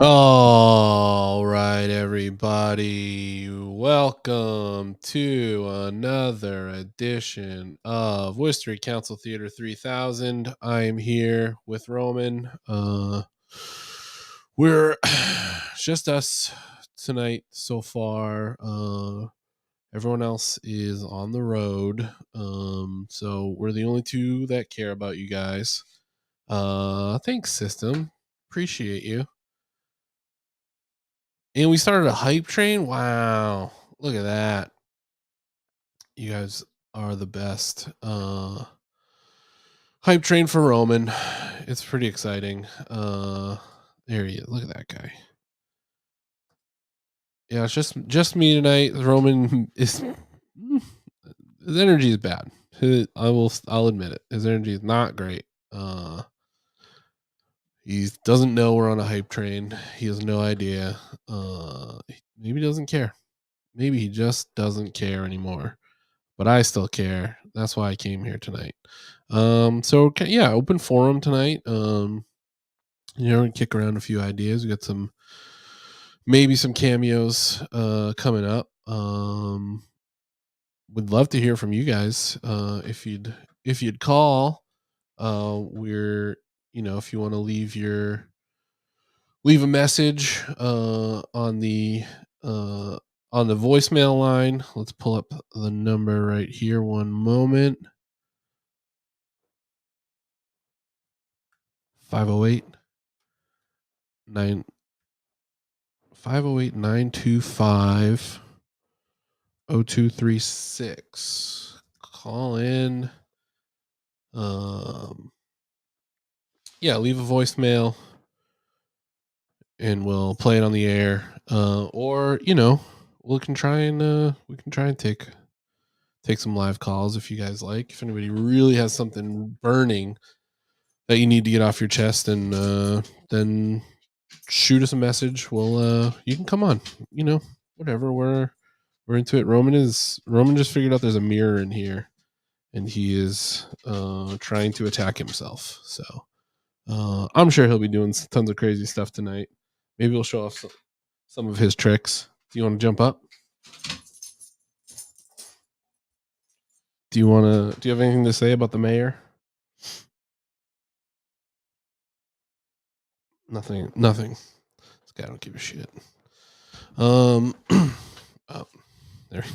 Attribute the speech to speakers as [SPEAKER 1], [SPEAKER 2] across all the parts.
[SPEAKER 1] All right, everybody. Welcome to another edition of Worcestery Council Theater 3000. I am here with Roman. We're just us tonight so far. Everyone else is on the road. So we're the only two that care about you guys. Thanks, system. Appreciate you. And we started a hype train. Wow. Look at that. You guys are the best. Hype train for Roman. It's pretty exciting. There he is. Look at that guy. Yeah, it's just me tonight. Roman is his energy is bad. I'll admit it. His energy is not great. He doesn't know we're on a hype train. He has no idea. Maybe he doesn't care. Maybe he just doesn't care anymore. But I still care. That's why I came here tonight. So yeah, open forum tonight. Kick around a few ideas. We got maybe some cameos coming up. Would love to hear from you guys. If you'd call, we're if you want to leave a message on the voicemail line. Let's pull up the number right here. One moment. 508 9 508 925 0236. Call in. Leave a voicemail and we'll play it on the air. Or we can try and take some live calls if you guys like. If anybody really has something burning that you need to get off your chest, and then shoot us a message. Well, you can come on. Whatever. We're into it. Roman just figured out there's a mirror in here, and he is trying to attack himself. So I'm sure he'll be doing tons of crazy stuff tonight. Maybe he'll show off some of his tricks. Do you want to jump up? Do you have anything to say about the mayor? Nothing. This guy don't give a shit. Oh, there.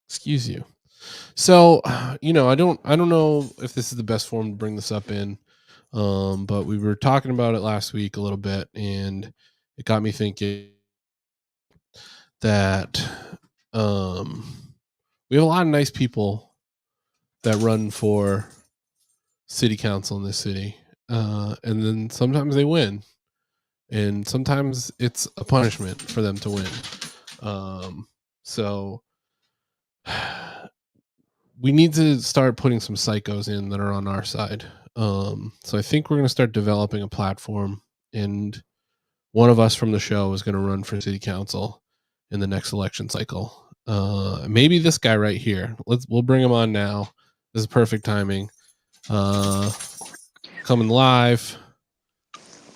[SPEAKER 1] Excuse you. So, I don't know if this is the best form to bring this up in, but we were talking about it last week a little bit, and it got me thinking that we have a lot of nice people that run for city council in this city, and then sometimes they win, and sometimes it's a punishment for them to win. So we need to start putting some psychos in that are on our side. So I think we're going to start developing a platform, and one of us from the show is going to run for city council in the next election cycle. Maybe this guy right here. We'll bring him on now. This is perfect timing. Coming live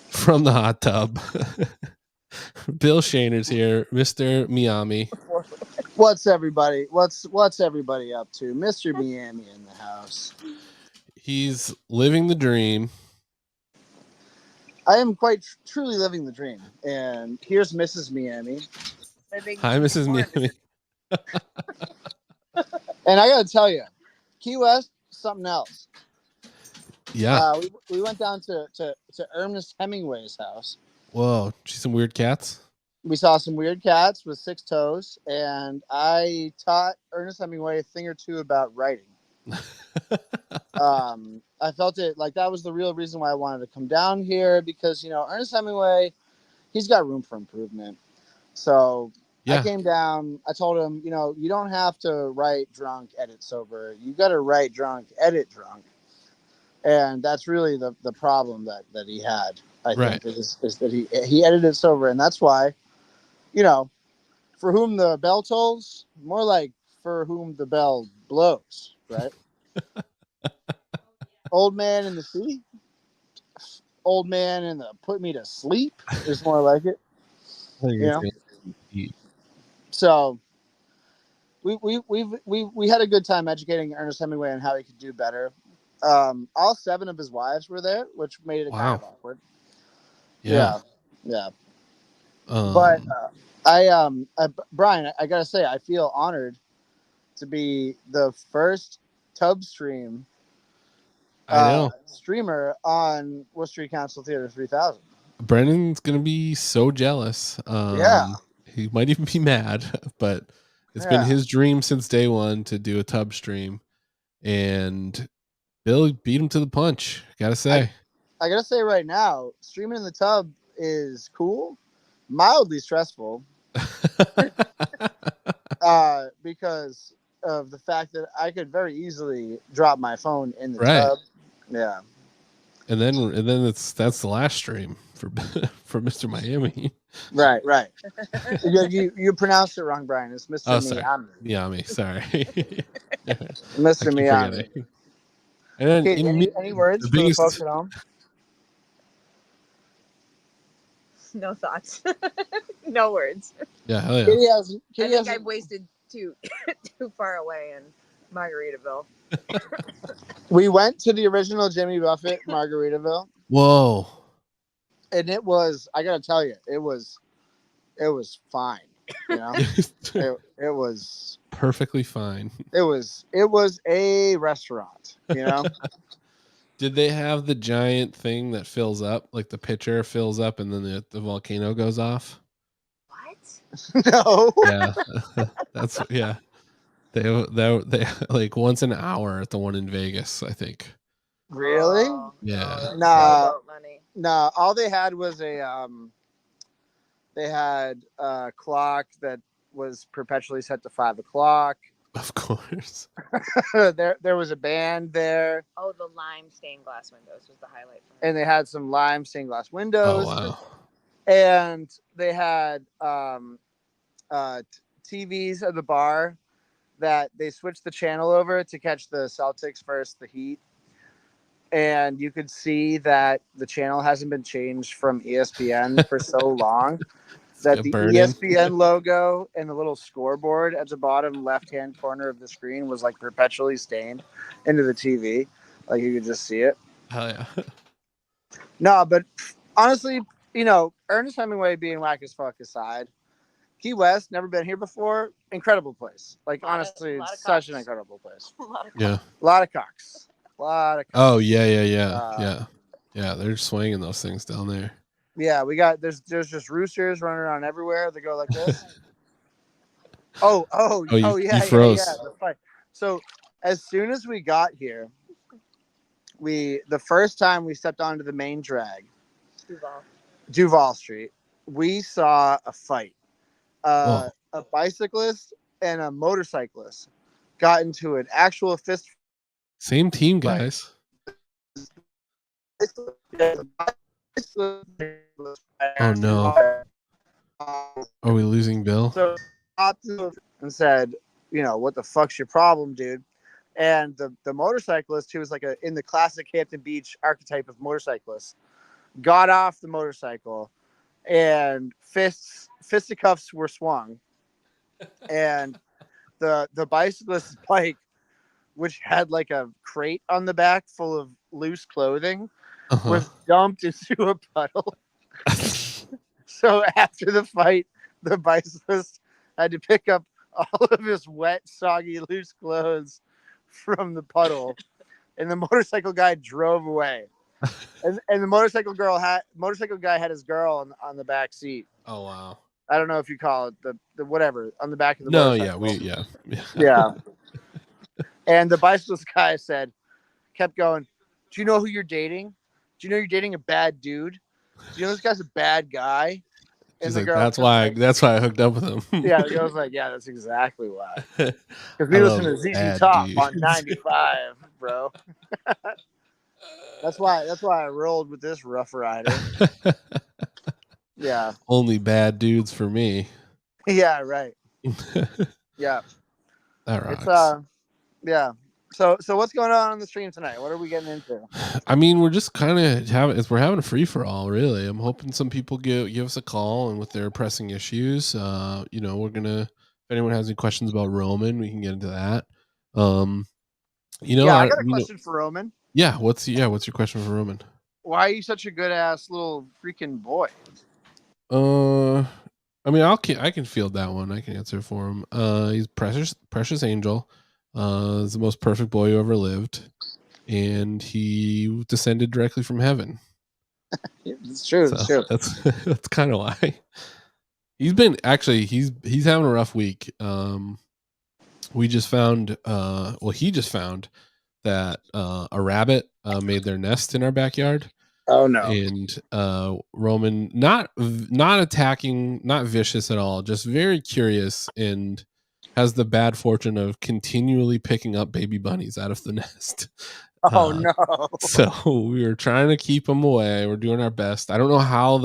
[SPEAKER 1] from the hot tub. Bill Shaner's here, Mr. Miami.
[SPEAKER 2] What's everybody? What's everybody up to? Mr. Miami in the house.
[SPEAKER 1] He's living the dream.
[SPEAKER 2] I am quite truly living the dream. And here's Mrs. Miami.
[SPEAKER 1] Hi, Mrs. Miami.
[SPEAKER 2] And I got to tell you, Key West, something else.
[SPEAKER 1] Yeah.
[SPEAKER 2] We went down to Ernest Hemingway's house.
[SPEAKER 1] Whoa, see some weird cats?
[SPEAKER 2] We saw some weird cats with 6 toes, and I taught Ernest Hemingway a thing or two about writing. I felt it like that was the real reason why I wanted to come down here, because Ernest Hemingway, he's got room for improvement. So yeah. I came down, I told him, you don't have to write drunk, edit sober. You got to write drunk, edit drunk. And that's really the problem that he had, I think, is that he edited sober. And that's why, for whom the bell tolls, more like for whom the bell blows, right? Old Man in the Sea. old man and the put me to sleep is more like it. You know. So we had a good time educating Ernest Hemingway on how he could do better. All 7 of his wives were there, which made it kind of awkward. Yeah. But Brian, I gotta say, I feel honored to be the first tub stream
[SPEAKER 1] I know
[SPEAKER 2] streamer on Worcestery Council Theater 3000.
[SPEAKER 1] Brennan's gonna be so jealous. He might even be mad, but it's been his dream since day one to do a tub stream, and Bill beat him to the punch. Gotta say.
[SPEAKER 2] I gotta say right now, streaming in the tub is cool, mildly stressful, because of the fact that I could very easily drop my phone in the tub. Yeah.
[SPEAKER 1] And then that's the last stream for for Mr. Miami.
[SPEAKER 2] Right. you pronounced it wrong, Brian. It's Mr. Miami.
[SPEAKER 1] Miami, sorry.
[SPEAKER 2] Mr. Miami.
[SPEAKER 1] And then
[SPEAKER 2] any words for the folks at home?
[SPEAKER 3] No thoughts. No words.
[SPEAKER 1] Yeah, hell yeah.
[SPEAKER 3] I think I've wasted too far away in Margaritaville.
[SPEAKER 2] We went to the original Jimmy Buffett Margaritaville.
[SPEAKER 1] Whoa.
[SPEAKER 2] And it was, I gotta tell you, it was fine. You know, it was
[SPEAKER 1] perfectly fine.
[SPEAKER 2] It was a restaurant. You know.
[SPEAKER 1] Did they have the giant thing that fills up, like the pitcher fills up, and then the volcano goes off?
[SPEAKER 3] What?
[SPEAKER 2] No.
[SPEAKER 1] Yeah, that's yeah. They like once an hour at the one in Vegas, I think.
[SPEAKER 2] Really?
[SPEAKER 1] Yeah.
[SPEAKER 2] Nah. All they had was they had a clock that was perpetually set to 5 o'clock.
[SPEAKER 1] Of course.
[SPEAKER 2] there was a band there.
[SPEAKER 3] Oh, the lime stained glass windows was the highlight.
[SPEAKER 2] And they had some lime stained glass windows.
[SPEAKER 1] Oh wow.
[SPEAKER 2] And they had TVs at the bar that they switched the channel over to catch the Celtics versus the Heat. And you could see that the channel hasn't been changed from ESPN for so long that the ESPN logo and the little scoreboard at the bottom left-hand corner of the screen was like perpetually stained into the TV. Like you could just see it.
[SPEAKER 1] Hell yeah.
[SPEAKER 2] No, but honestly, you know, Ernest Hemingway being whack as fuck aside, Key West, never been here before. Incredible place. Like, honestly, it's such an incredible place.
[SPEAKER 3] A lot of
[SPEAKER 2] cocks. A lot of cocks.
[SPEAKER 1] Oh, yeah. Yeah, they're swinging those things down there.
[SPEAKER 2] Yeah, we got, there's just roosters running around everywhere. They go like this. You froze. Yeah. So, as soon as we got here, the first time we stepped onto the main drag, Duval Street, we saw a fight. A bicyclist and a motorcyclist got into an actual fist.
[SPEAKER 1] Same team, guys. Oh no. Are we losing Bill?
[SPEAKER 2] So and said, you know, what the fuck's your problem, dude? And the motorcyclist, who was like in the classic Hampton Beach archetype of motorcyclist, got off the motorcycle and fisticuffs were swung. And the bicyclist's bike, which had like a crate on the back full of loose clothing, was dumped into a puddle. So after the fight, the bicyclist had to pick up all of his wet, soggy, loose clothes from the puddle, and the motorcycle guy drove away. And the motorcycle guy had his girl on the back seat.
[SPEAKER 1] Oh wow!
[SPEAKER 2] I don't know if you call it the whatever on the back of the
[SPEAKER 1] motorcycle.
[SPEAKER 2] Yeah. And the bicyclist guy kept going, do you know who you're dating? Do you know you're dating a bad dude? Do you know this guy's a bad guy? And
[SPEAKER 1] the girl, that's why I hooked up with him.
[SPEAKER 2] Yeah, the girl's like, yeah, that's exactly why. Because we listen to ZZ Top on 95, bro. That's why I rolled with this Rough Rider. Yeah.
[SPEAKER 1] Only bad dudes for me.
[SPEAKER 2] Yeah, right. Yeah.
[SPEAKER 1] That rocks.
[SPEAKER 2] Yeah. So what's going on the stream tonight? What are we getting into?
[SPEAKER 1] I mean, we're just kind of having a free for all, really. I'm hoping some people give us a call and with their pressing issues. We're gonna. If anyone has any questions about Roman, we can get into that.
[SPEAKER 2] Yeah, I got a question for Roman.
[SPEAKER 1] Yeah, what's your question for Roman?
[SPEAKER 2] Why are you such a good ass little freaking boy?
[SPEAKER 1] I mean, I can field that one. I can answer for him. He's precious angel. He's the most perfect boy who ever lived, and he descended directly from heaven.
[SPEAKER 2] It's true.
[SPEAKER 1] So
[SPEAKER 2] it's true.
[SPEAKER 1] that's kind of why. He's having a rough week. We just found he just found that a rabbit made their nest in our backyard.
[SPEAKER 2] Oh no.
[SPEAKER 1] And Roman not attacking, not vicious at all, just very curious, and has the bad fortune of continually picking up baby bunnies out of the nest.
[SPEAKER 2] Oh no.
[SPEAKER 1] So we were trying to keep them away. We're doing our best. I don't know how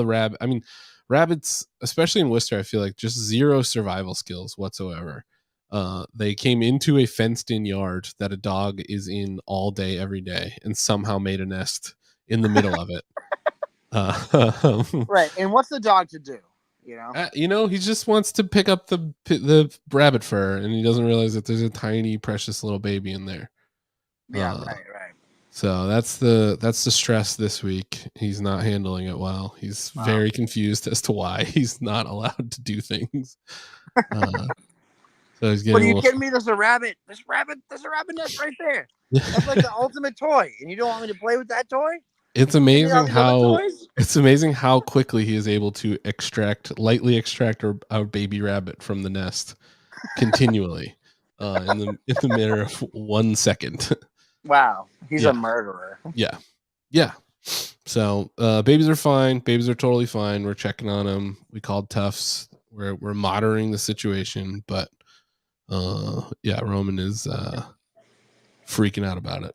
[SPEAKER 1] rabbits, especially in Worcester, I feel like just zero survival skills whatsoever. They came into a fenced-in yard that a dog is in all day, every day, and somehow made a nest in the middle of it.
[SPEAKER 2] Right. And what's the dog to do?
[SPEAKER 1] He just wants to pick up the rabbit fur, and he doesn't realize that there's a tiny, precious little baby in there.
[SPEAKER 2] Yeah, right.
[SPEAKER 1] So that's the stress this week. He's not handling it well. He's very confused as to why he's not allowed to do things. So he's getting.
[SPEAKER 2] What are you kidding me? There's a rabbit. There's a rabbit nest right there. That's like the ultimate toy, and you don't want me to play with that toy?
[SPEAKER 1] It's amazing how quickly he is able to lightly extract our baby rabbit from the nest continually in the matter of 1 second.
[SPEAKER 2] Wow, he's a murderer.
[SPEAKER 1] Yeah. So babies are fine. Babies are totally fine. We're checking on them. We called Tufts. We're monitoring the situation, but Roman is freaking out about it.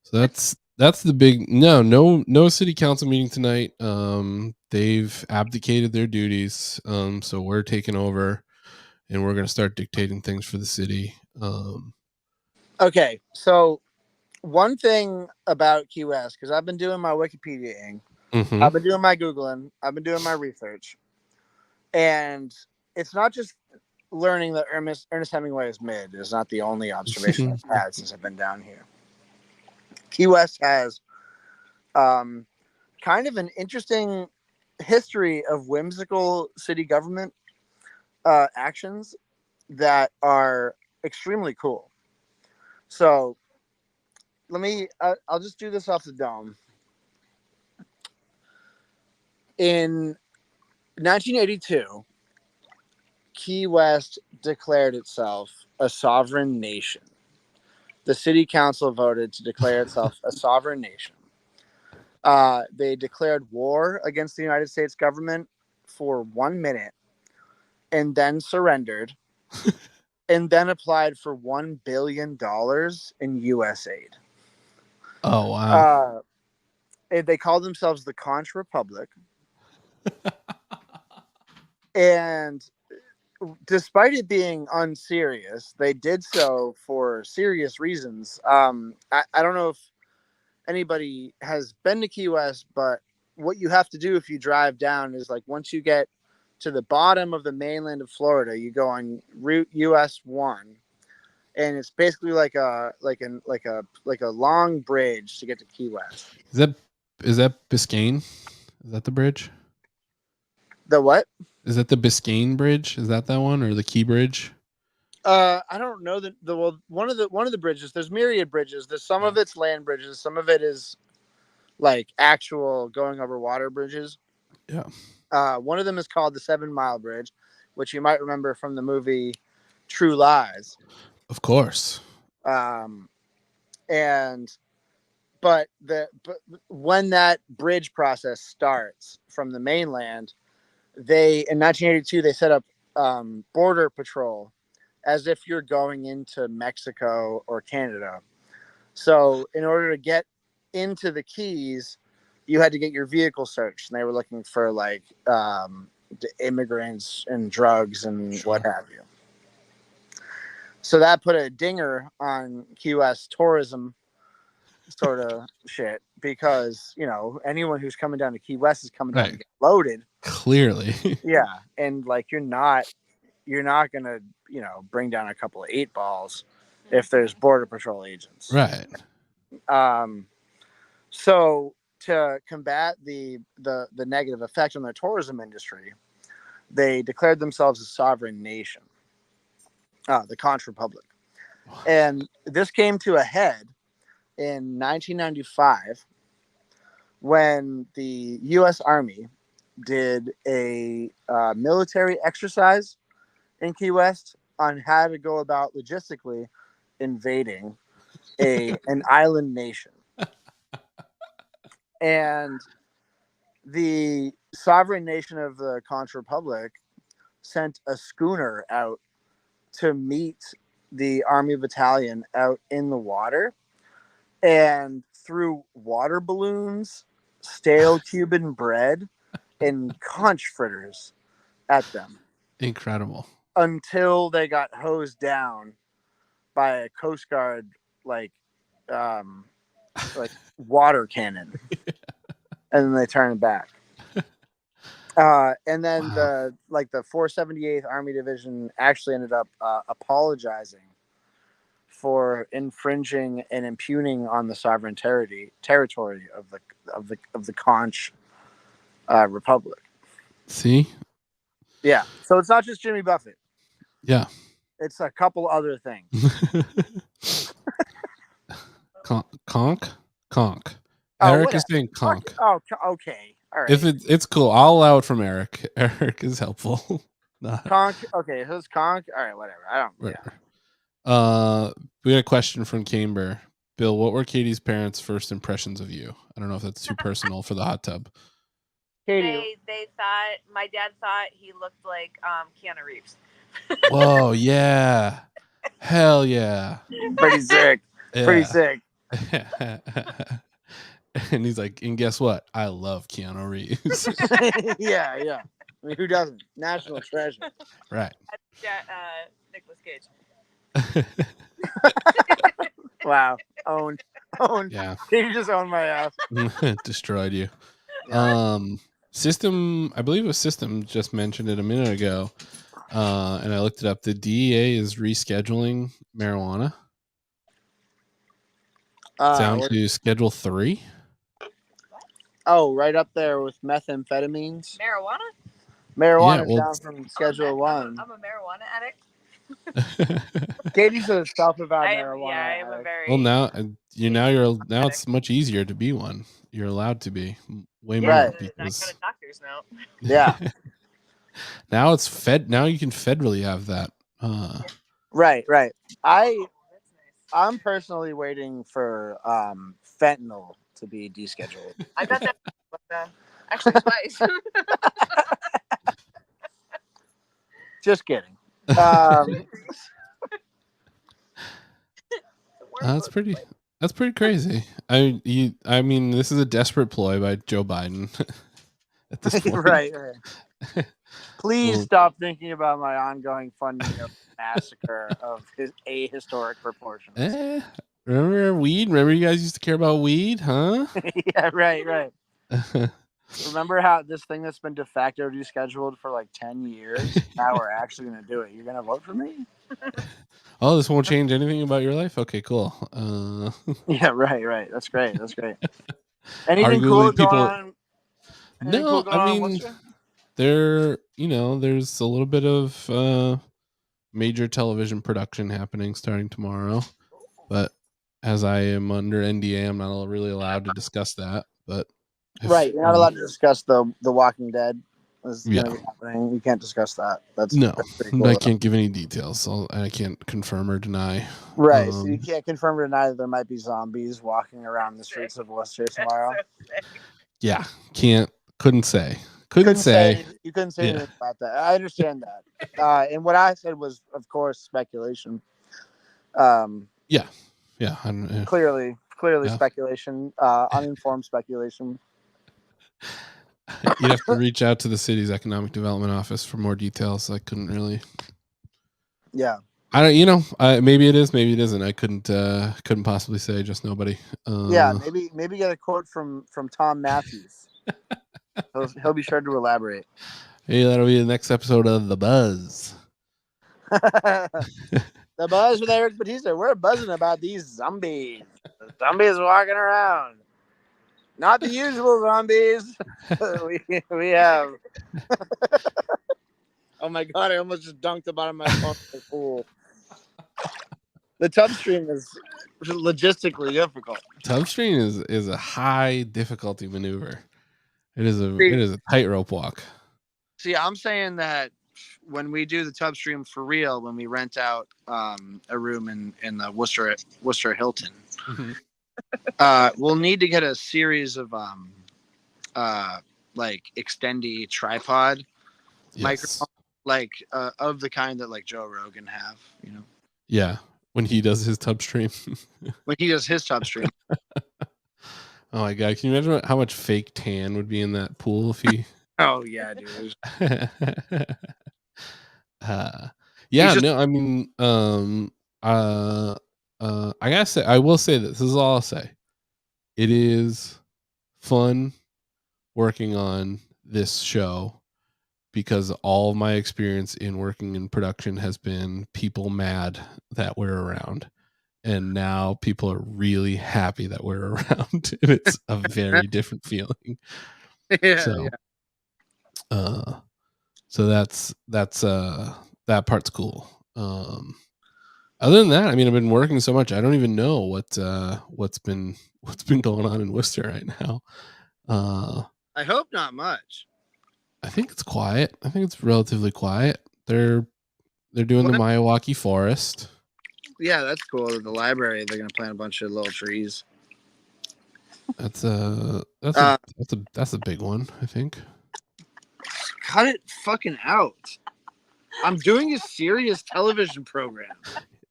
[SPEAKER 1] So that's the big no city council meeting tonight. They've abdicated their duties. So we're taking over, and we're going to start dictating things for the city.
[SPEAKER 2] Okay, so one thing about Key West, because I've been doing my Wikipediaing, I've been doing my Googling, I've been doing my research, and it's not just learning that Ernest Hemingway is mid is not the only observation I've had since I've been down here. Key West has kind of an interesting history of whimsical city government actions that are extremely cool. So I'll just do this off the dome. In 1982, Key West declared itself a sovereign nation. The city council voted to declare itself a sovereign nation. They declared war against the United States government for 1 minute and then surrendered and then applied for $1 billion in U.S. aid.
[SPEAKER 1] Oh, wow.
[SPEAKER 2] They called themselves the Conch Republic. And despite it being unserious, they did so for serious reasons. I don't know if anybody has been to Key West, but what you have to do if you drive down is like once you get to the bottom of the mainland of Florida, you go on Route US 1, and it's basically like a long bridge to get to Key West.
[SPEAKER 1] Is that Biscayne? Is that the bridge?
[SPEAKER 2] The what?
[SPEAKER 1] Is that the Biscayne Bridge? Is that one, or the Key Bridge?
[SPEAKER 2] I don't know one of the bridges. There's myriad bridges. There's some of it's land bridges. Some of it is like actual going over water bridges.
[SPEAKER 1] Yeah.
[SPEAKER 2] One of them is called the 7 Mile Bridge, which you might remember from the movie True Lies.
[SPEAKER 1] Of course.
[SPEAKER 2] But when that bridge process starts from the mainland, in 1982 they set up border patrol as if you're going into Mexico or Canada. So in order to get into the Keys, you had to get your vehicle searched, and they were looking for like the immigrants and drugs and what have you. So that put a dinger on Key West tourism sort of shit, because anyone who's coming down to Key West is coming down to get loaded.
[SPEAKER 1] Clearly.
[SPEAKER 2] Yeah, and like you're not gonna bring down a couple of 8-balls if there's border patrol agents.
[SPEAKER 1] Right.
[SPEAKER 2] So to combat the negative effect on the tourism industry, they declared themselves a sovereign nation, the Conch Republic. And this came to a head in 1995 when the U.S. Army did a military exercise in Key West on how to go about logistically invading an island nation. And the sovereign nation of the Conch Republic sent a schooner out to meet the Army battalion out in the water, and threw water balloons, stale Cuban bread, and conch fritters at them.
[SPEAKER 1] Incredible.
[SPEAKER 2] Until they got hosed down by a Coast Guard like water cannon, and then they turned back. And then the 478th Army Division actually ended up apologizing for infringing and impugning on the sovereign territory of the Conch Republic.
[SPEAKER 1] See?
[SPEAKER 2] Yeah. So it's not just Jimmy Buffett.
[SPEAKER 1] Yeah.
[SPEAKER 2] It's a couple other things.
[SPEAKER 1] Conch? Eric is saying conch.
[SPEAKER 2] Oh, okay. All right.
[SPEAKER 1] If it's cool, I'll allow it from Eric. Eric is helpful.
[SPEAKER 2] Conch. Okay, so it's conch. All right, whatever. I don't.
[SPEAKER 1] Yeah. We got a question from Camber. Bill, what were Katie's parents' first impressions of you? I don't know if that's too personal for the hot tub.
[SPEAKER 3] Katie, they thought, my dad thought he looked like Keanu Reeves.
[SPEAKER 1] Whoa, yeah. Hell yeah.
[SPEAKER 2] Pretty sick. Yeah. Pretty sick.
[SPEAKER 1] And he's like, and guess what? I love Keanu Reeves.
[SPEAKER 2] Yeah. I mean, who doesn't? National treasure.
[SPEAKER 1] Right.
[SPEAKER 3] Nicolas Cage.
[SPEAKER 2] Wow. Owned.
[SPEAKER 1] Yeah.
[SPEAKER 2] You just owned my ass.
[SPEAKER 1] Destroyed you. Yeah. System, I believe it was System just mentioned it a minute ago. And I looked it up. The DEA is rescheduling marijuana down to Schedule 3.
[SPEAKER 2] Oh, right up there with methamphetamines.
[SPEAKER 3] Marijuana
[SPEAKER 2] down from Schedule 1.
[SPEAKER 3] I'm a marijuana addict.
[SPEAKER 2] Katie's a self-avowed marijuana.
[SPEAKER 3] Yeah, I am a very.
[SPEAKER 1] Well, now it's much easier to be one. You're allowed to be way more.
[SPEAKER 2] Right.
[SPEAKER 1] Because...
[SPEAKER 3] Not kind of doctors now.
[SPEAKER 2] Yeah.
[SPEAKER 1] Now it's Now you can federally have that.
[SPEAKER 2] Right. I'm personally waiting for fentanyl to be descheduled.
[SPEAKER 3] I got that actually twice.
[SPEAKER 2] Just kidding.
[SPEAKER 1] That's pretty crazy. I mean, this is a desperate ploy by Joe Biden at this point.
[SPEAKER 2] Right. Please stop thinking about my ongoing funding of massacre of his ahistoric proportions.
[SPEAKER 1] Remember weed? Remember you guys used to care about weed, huh?
[SPEAKER 2] Yeah, right. Remember how this thing that's been de facto descheduled for like 10 years, now we're actually going to do it. You're going to vote for me?
[SPEAKER 1] Oh, this won't change anything about your life? Okay, cool.
[SPEAKER 2] Yeah, right. That's great. Anything cool going on?
[SPEAKER 1] No, I mean, there's a little bit of major television production happening starting tomorrow, but as I am under NDA, I'm not really allowed to discuss that. But
[SPEAKER 2] right, you're not allowed to discuss the Walking Dead. Happening. You can't discuss that. That's cool,
[SPEAKER 1] I can't give any details, so I can't confirm or deny.
[SPEAKER 2] Right, so you can't confirm or deny that there might be zombies walking around the streets of Worcester tomorrow.
[SPEAKER 1] Yeah, couldn't say. Couldn't say.
[SPEAKER 2] You couldn't say anything about that. I understand that. And what I said was, of course, speculation.
[SPEAKER 1] Yeah.
[SPEAKER 2] Clearly speculation. Uninformed speculation.
[SPEAKER 1] You'd have to reach out to the city's economic development office for more details. I couldn't really.
[SPEAKER 2] Yeah.
[SPEAKER 1] I don't. Maybe it is. Maybe it isn't. I couldn't possibly say. Just nobody.
[SPEAKER 2] Yeah, maybe get a quote from Tom Matthews. He'll be sure to elaborate.
[SPEAKER 1] Hey, that'll be the next episode of The Buzz.
[SPEAKER 2] The Buzz with Eric Batista. We're buzzing about these zombies. The zombies walking around. Not the usual zombies. we have. Oh my god! I almost just dunked the bottom of my phone in the pool. The tub stream is logistically difficult.
[SPEAKER 1] Tub stream is a high difficulty maneuver. It is a tightrope walk.
[SPEAKER 2] See, I'm saying that when we do the tub stream for real, when we rent out a room in the Worcester Hilton, we'll need to get a series of like extendy tripod microphone, like of the kind that like Joe Rogan have,
[SPEAKER 1] Yeah, when he does his tub stream.
[SPEAKER 2] When he does his tub stream.
[SPEAKER 1] Oh my god! Can you imagine how much fake tan would be in that pool if he?
[SPEAKER 2] Oh yeah, dude.
[SPEAKER 1] Yeah, no, I mean, I gotta say, I will say this is all I'll say. It is fun working on this show because all of my experience in working in production has been people mad that we're around. And now people are really happy that we're around. And it's a very different feeling.
[SPEAKER 2] Yeah.
[SPEAKER 1] So that's that part's cool. Other than that, I mean, I've been working so much, I don't even know what's been going on in Worcester right now.
[SPEAKER 2] I hope not much.
[SPEAKER 1] I think it's quiet. I think it's relatively quiet. They're doing the Miyawaki Forest.
[SPEAKER 2] Yeah, that's cool. At the library, they're gonna plant a bunch of little trees.
[SPEAKER 1] That's a big one, I think.
[SPEAKER 2] Cut it fucking out. I'm doing a serious television program.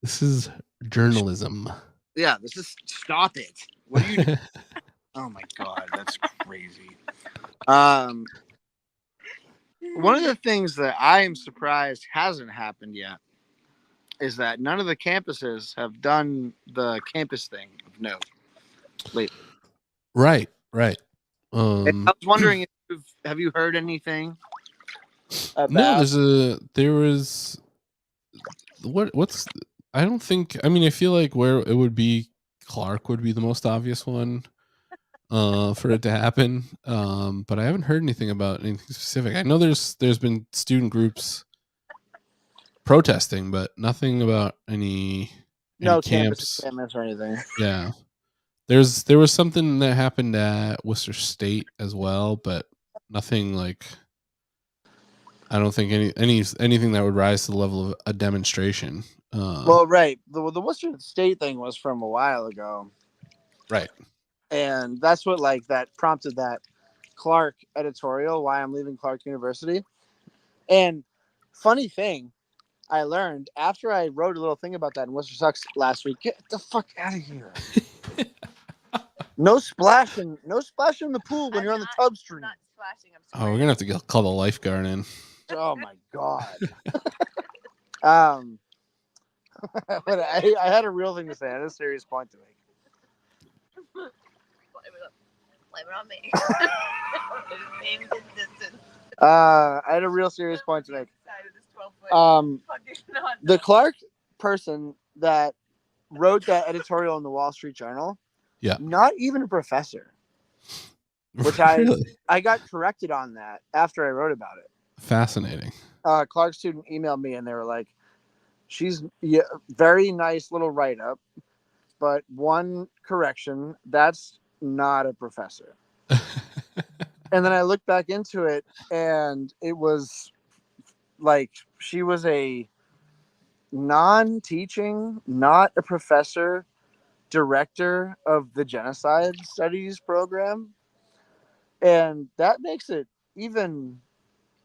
[SPEAKER 1] This is journalism.
[SPEAKER 2] Yeah, this is stop it. What are you doing? Oh my god, that's crazy. One of the things that I am surprised hasn't happened yet is that none of the campuses have done the campus thing of note lately.
[SPEAKER 1] Right.
[SPEAKER 2] I was wondering have you heard anything about...
[SPEAKER 1] No, I feel like where it would be, Clark would be the most obvious one for it to happen. But I haven't heard anything about anything specific. I know there's been student groups protesting, but nothing about any camps
[SPEAKER 2] or anything.
[SPEAKER 1] Yeah. There was something that happened at Worcester State as well, but nothing like, I don't think anything that would rise to the level of a demonstration.
[SPEAKER 2] Well, right. The Worcester State thing was from a while ago.
[SPEAKER 1] Right.
[SPEAKER 2] And that's what that prompted that Clark editorial, why I'm leaving Clark University. And funny thing, I learned after I wrote a little thing about that in Worcester Sucks last week. Get the fuck out of here. No splashing in the pool when you're on the tub stream.
[SPEAKER 3] I'm not splashing.
[SPEAKER 1] Oh, we're gonna have to call the lifeguard in.
[SPEAKER 2] Oh my god. But I had a real thing to say. I had a serious point to make.
[SPEAKER 3] Blame it on me.
[SPEAKER 2] I had a real serious point to make. The Clark person that wrote that editorial in the Wall Street Journal, not even a professor. Which
[SPEAKER 1] really?
[SPEAKER 2] I got corrected on that after I wrote about it.
[SPEAKER 1] Fascinating.
[SPEAKER 2] Clark student emailed me and they were like, she's very nice little write-up, but one correction, that's not a professor. And then I looked back into it and it was like she was a non-teaching, not a professor, director of the Genocide Studies program. And that makes it even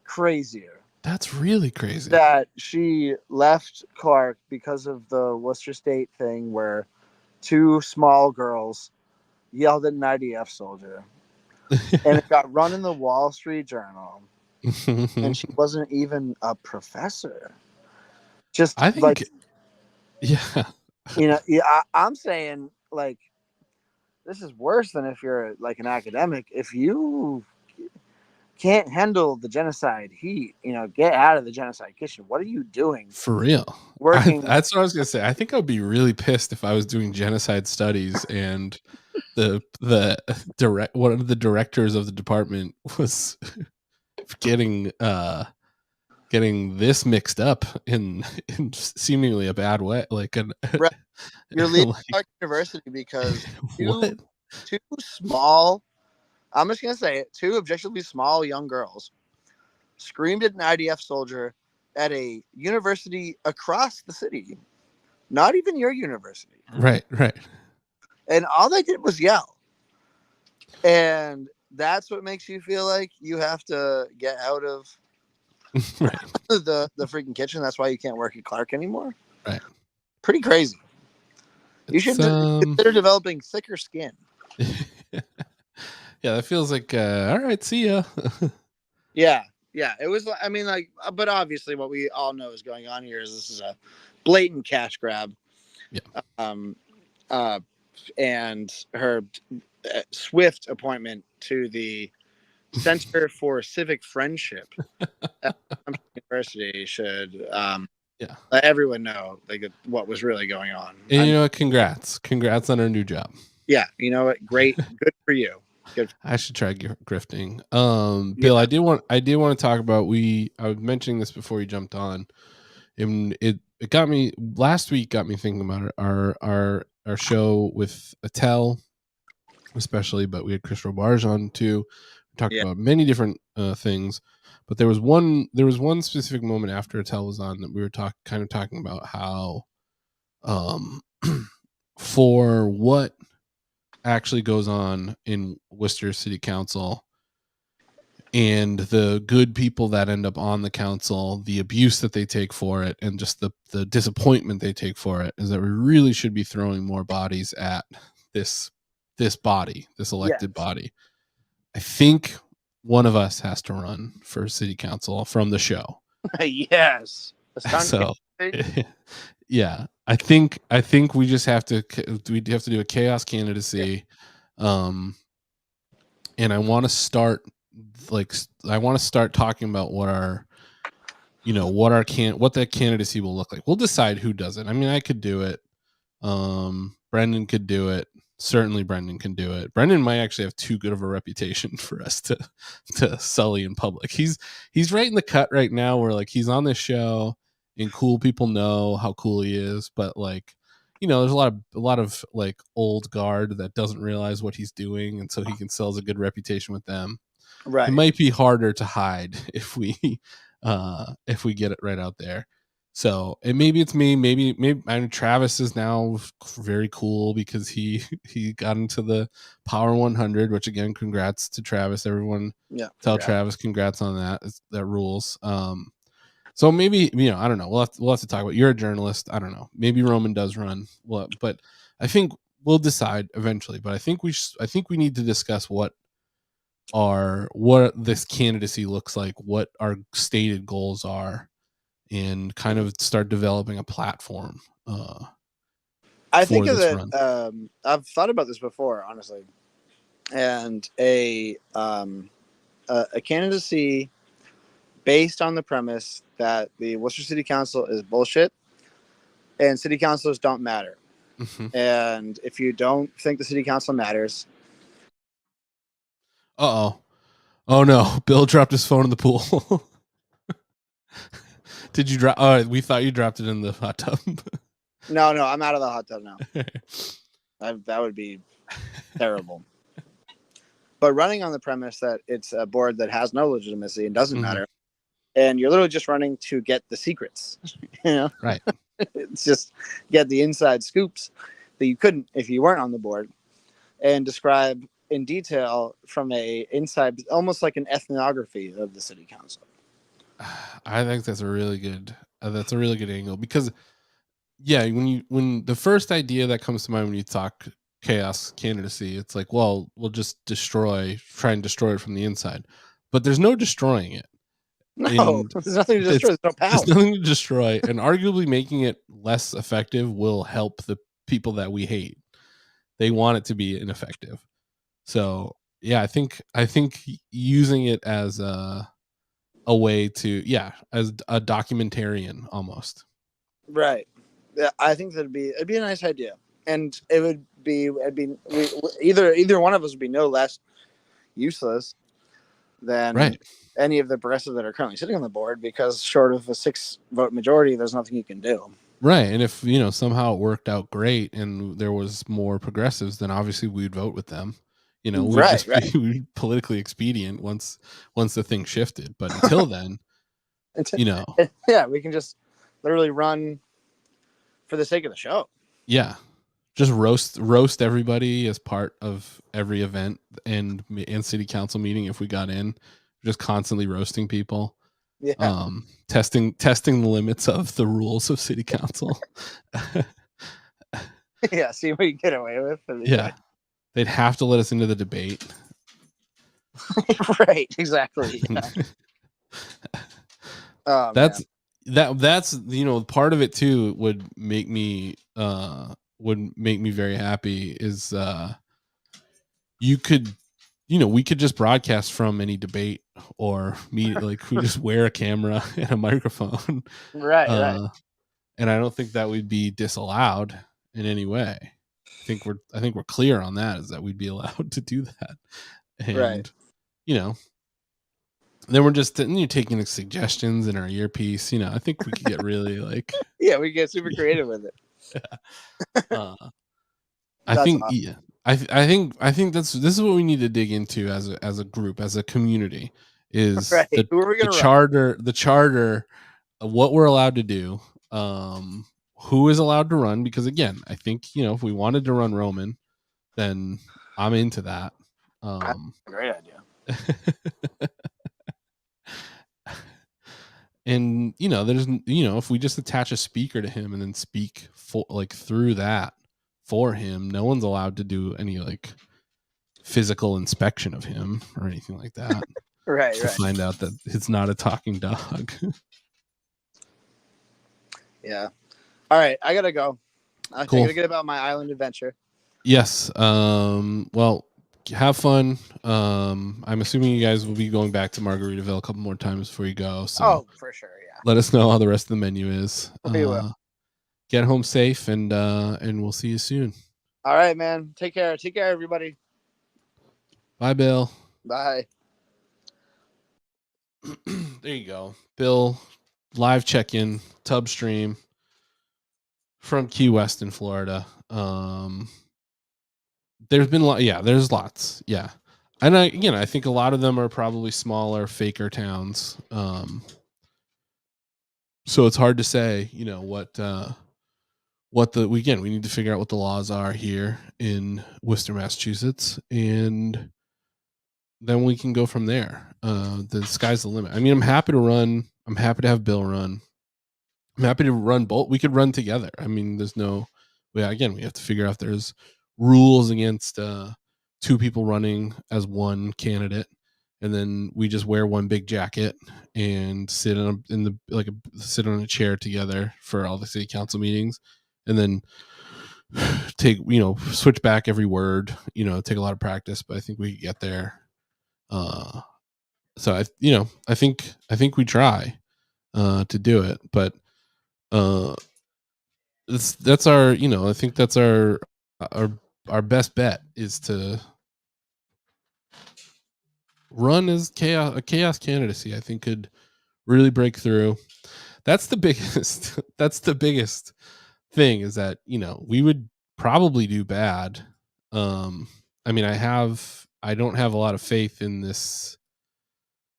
[SPEAKER 2] crazier.
[SPEAKER 1] That's really crazy.
[SPEAKER 2] That she left Clark because of the Worcester State thing where two small girls yelled at an IDF soldier. And it got run in the Wall Street Journal. And she wasn't even a professor.
[SPEAKER 1] I think Yeah.
[SPEAKER 2] I'm saying like this is worse than if you're like an academic. If you can't handle the genocide heat, get out of the genocide kitchen. What are you doing?
[SPEAKER 1] For real.
[SPEAKER 2] Working.
[SPEAKER 1] That's what I was gonna say. I think I'd be really pissed if I was doing genocide studies and the one of the directors of the department was getting this mixed up in seemingly a bad way. Like
[SPEAKER 2] Right. You're leaving
[SPEAKER 1] like,
[SPEAKER 2] Clark University because
[SPEAKER 1] what?
[SPEAKER 2] two small, I'm just gonna say it, two objectively small young girls screamed at an IDF soldier at a university across the city, not even your university.
[SPEAKER 1] Right.
[SPEAKER 2] And all they did was yell. And that's what makes you feel like you have to get out of
[SPEAKER 1] Right.
[SPEAKER 2] the freaking kitchen. That's why you can't work at Clark anymore.
[SPEAKER 1] Right.
[SPEAKER 2] Pretty crazy. You should consider developing thicker skin.
[SPEAKER 1] Yeah, that feels like all right, see ya.
[SPEAKER 2] Yeah. It was, I mean, like, but obviously what we all know is going on here is this is a blatant cash grab.
[SPEAKER 1] Yeah.
[SPEAKER 2] And her swift appointment to the Center for Civic Friendship at University should let everyone know like what was really going on.
[SPEAKER 1] And you know what? Congrats on her new job.
[SPEAKER 2] Yeah, you know what? Great, good for you. Good.
[SPEAKER 1] I should try grifting. Bill, I did want to talk about. I was mentioning this before you jumped on, and it got me last week. Got me thinking about our show with Attell, especially, but we had Chris Robarge on too. We talked about many different things, but there was one specific moment after Attell was on that we were talking about how, for what actually goes on in Worcester City Council and the good people that end up on the council, the abuse that they take for it, and just the disappointment they take for it, is that we really should be throwing more bodies at this body, this elected body. I think one of us has to run for city council from the show.
[SPEAKER 2] Yes.
[SPEAKER 1] So yeah, I think we just have to do a chaos candidacy. And I want to start talking about what that candidacy will look like. We'll decide who does it. I mean, I could do it. Brendan could do it. Certainly Brendan can do it. Brendan might actually have too good of a reputation for us to sully in public. He's right in the cut right now where like he's on this show and cool people know how cool he is, but like, there's a lot of like old guard that doesn't realize what he's doing, and so he can sell a good reputation with them.
[SPEAKER 2] Right.
[SPEAKER 1] It might be harder to hide if we get it right out there. So, and maybe it's me. Maybe I mean, Travis is now very cool because he got into the Power 100, which again, congrats to Travis. Everyone, tell Travis congrats on that. That rules. So maybe I don't know. We'll have to talk about. You're a journalist. I don't know. Maybe Roman does run. Well, but I think we'll decide eventually. But I think we need to discuss what this candidacy looks like, what our stated goals are, and kind of start developing a platform.
[SPEAKER 2] I think of it. I've thought about this before, honestly, and a candidacy based on the premise that the Worcester City Council is bullshit and city councilors don't matter. Mm-hmm. And if you don't think the city council matters.
[SPEAKER 1] Oh no, Bill dropped his phone in the pool. Did you drop? Oh, we thought you dropped it in the hot tub.
[SPEAKER 2] No, I'm out of the hot tub now. That would be terrible. But running on the premise that it's a board that has no legitimacy and doesn't matter, and you're literally just running to get the secrets,
[SPEAKER 1] right?
[SPEAKER 2] It's just get the inside scoops that you couldn't if you weren't on the board, and describe in detail from a inside, almost like an ethnography of the city council.
[SPEAKER 1] I think that's a really good angle, because when the first idea that comes to mind when you talk chaos candidacy, it's like, well, we'll just try and destroy it from the inside, but there's no destroying it.
[SPEAKER 2] No, there's nothing to destroy. There's no power.
[SPEAKER 1] There's nothing to destroy, and arguably making it less effective will help the people that we hate. They want it to be ineffective. So yeah, I think using it as a way to, as a documentarian almost.
[SPEAKER 2] Right. Yeah, I think it'd be a nice idea, and it'd be either one of us would be no less useless than any of the progressives that are currently sitting on the board, because short of a 6-vote majority, there's nothing you can do.
[SPEAKER 1] Right. And if, somehow it worked out great and there was more progressives, then obviously we'd vote with them. We'd just be politically expedient once the thing shifted. But until then,
[SPEAKER 2] yeah, we can just literally run for the sake of the show.
[SPEAKER 1] Yeah. Just roast everybody as part of every event and city council meeting. If we got in, just constantly roasting people.
[SPEAKER 2] Yeah.
[SPEAKER 1] Testing the limits of the rules of city council.
[SPEAKER 2] Yeah, see what you get away with.
[SPEAKER 1] Yeah. They'd have to let us into the debate.
[SPEAKER 2] Right, exactly. Yeah.
[SPEAKER 1] That's part of it too would make me very happy is you could we could just broadcast from any debate or meet, like we just wear a camera and a microphone.
[SPEAKER 2] Right.
[SPEAKER 1] And I don't think that would be disallowed in any way. I think we're clear on that, is that we'd be allowed to do that. And then we're just taking the suggestions in our earpiece. I think we could get really like
[SPEAKER 2] yeah, we get super creative with it.
[SPEAKER 1] I think awesome. I think this is what we need to dig into as a group, as a community, is the charter of what we're allowed to do, who is allowed to run, because again, I think if we wanted to run Roman, then I'm into that.
[SPEAKER 2] That's a great idea.
[SPEAKER 1] And there's if we just attach a speaker to him and then speak through that for him, no one's allowed to do any like physical inspection of him or anything like that.
[SPEAKER 2] Right.
[SPEAKER 1] Find out that it's not a talking dog.
[SPEAKER 2] Yeah. All right, I gotta go.
[SPEAKER 1] Cool.
[SPEAKER 2] I gotta get about my island adventure.
[SPEAKER 1] Yes. Well, have fun. I'm assuming you guys will be going back to Margaritaville a couple more times before you go. So
[SPEAKER 2] for sure, yeah.
[SPEAKER 1] Let us know how the rest of the menu is.
[SPEAKER 2] We will.
[SPEAKER 1] Get home safe, and we'll see you soon.
[SPEAKER 2] All right, man. Take care. Take care, everybody.
[SPEAKER 1] Bye, Bill.
[SPEAKER 2] Bye.
[SPEAKER 1] There you go. Bill, live check-in, tub stream from Key West in Florida. There's been there's lots. Yeah. And I think a lot of them are probably smaller, faker towns. So it's hard to say, we need to figure out what the laws are here in Worcester, Massachusetts, and then we can go from there. The sky's the limit. I mean, I'm happy to run. I'm happy to have Bill run. I'm happy to run both. We could run together. I mean, we have to figure out if there's rules against 2 people running as one candidate, and then we just wear one big jacket and sit on a chair together for all the city council meetings, and then take switch back every word. Take a lot of practice, but I think we could get there. So I think we try to do it, but that's our I think that's our best bet is to run as a chaos candidacy. I think could really break through. That's the biggest thing, is that we would probably do bad. I mean, I don't have a lot of faith in this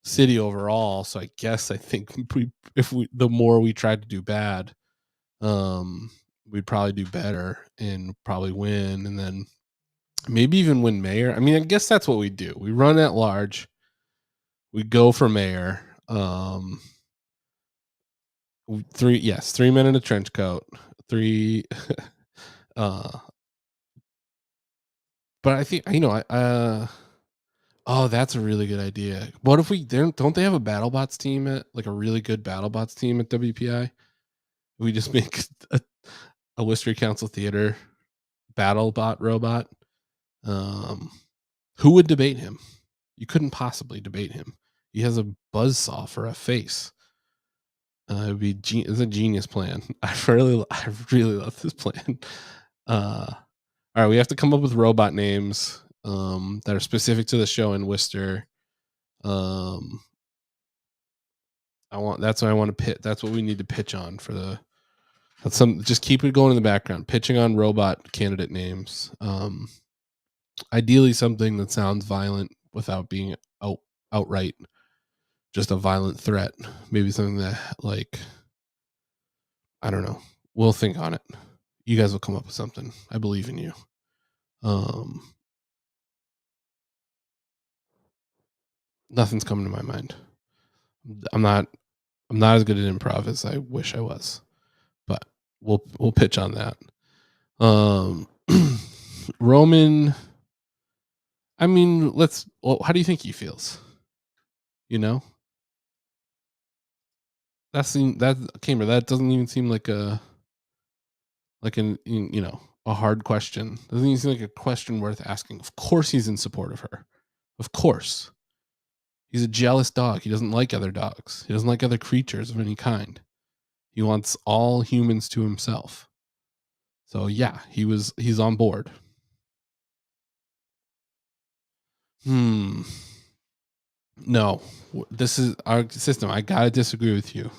[SPEAKER 1] city overall, so I think the more we tried to do bad, we'd probably do better and probably win, and then maybe even win mayor. I mean, I guess that's what we do. We run at large. We go for mayor. 3 men in a trench coat. 3 but I think oh, that's a really good idea. What if don't they have a BattleBots team, at like a really good BattleBots team at WPI? We just make a Worcester Council Theater BattleBot robot. Who would debate him? You couldn't possibly debate him. He has a buzzsaw for a face. It's a genius plan. I really love this plan. All right, we have to come up with robot names that are specific to the show in Worcester. That's what I want to pitch. That's what we need to pitch on for the. Just keep it going in the background. Pitching on robot candidate names. Ideally, something that sounds violent without being outright just a violent threat. Maybe something that, like, I don't know. We'll think on it. You guys will come up with something. I believe in you. Nothing's coming to my mind. I'm not as good at improv as I wish I was, but we'll pitch on that. Roman. I mean, how do you think he feels? You know, that doesn't even seem like a hard question. Doesn't even seem like a question worth asking. Of course he's in support of her. Of course. He's a jealous dog. He doesn't like other dogs. He doesn't like other creatures of any kind. He wants all humans to himself. So yeah, he's on board. No, this is our system. I gotta disagree with you.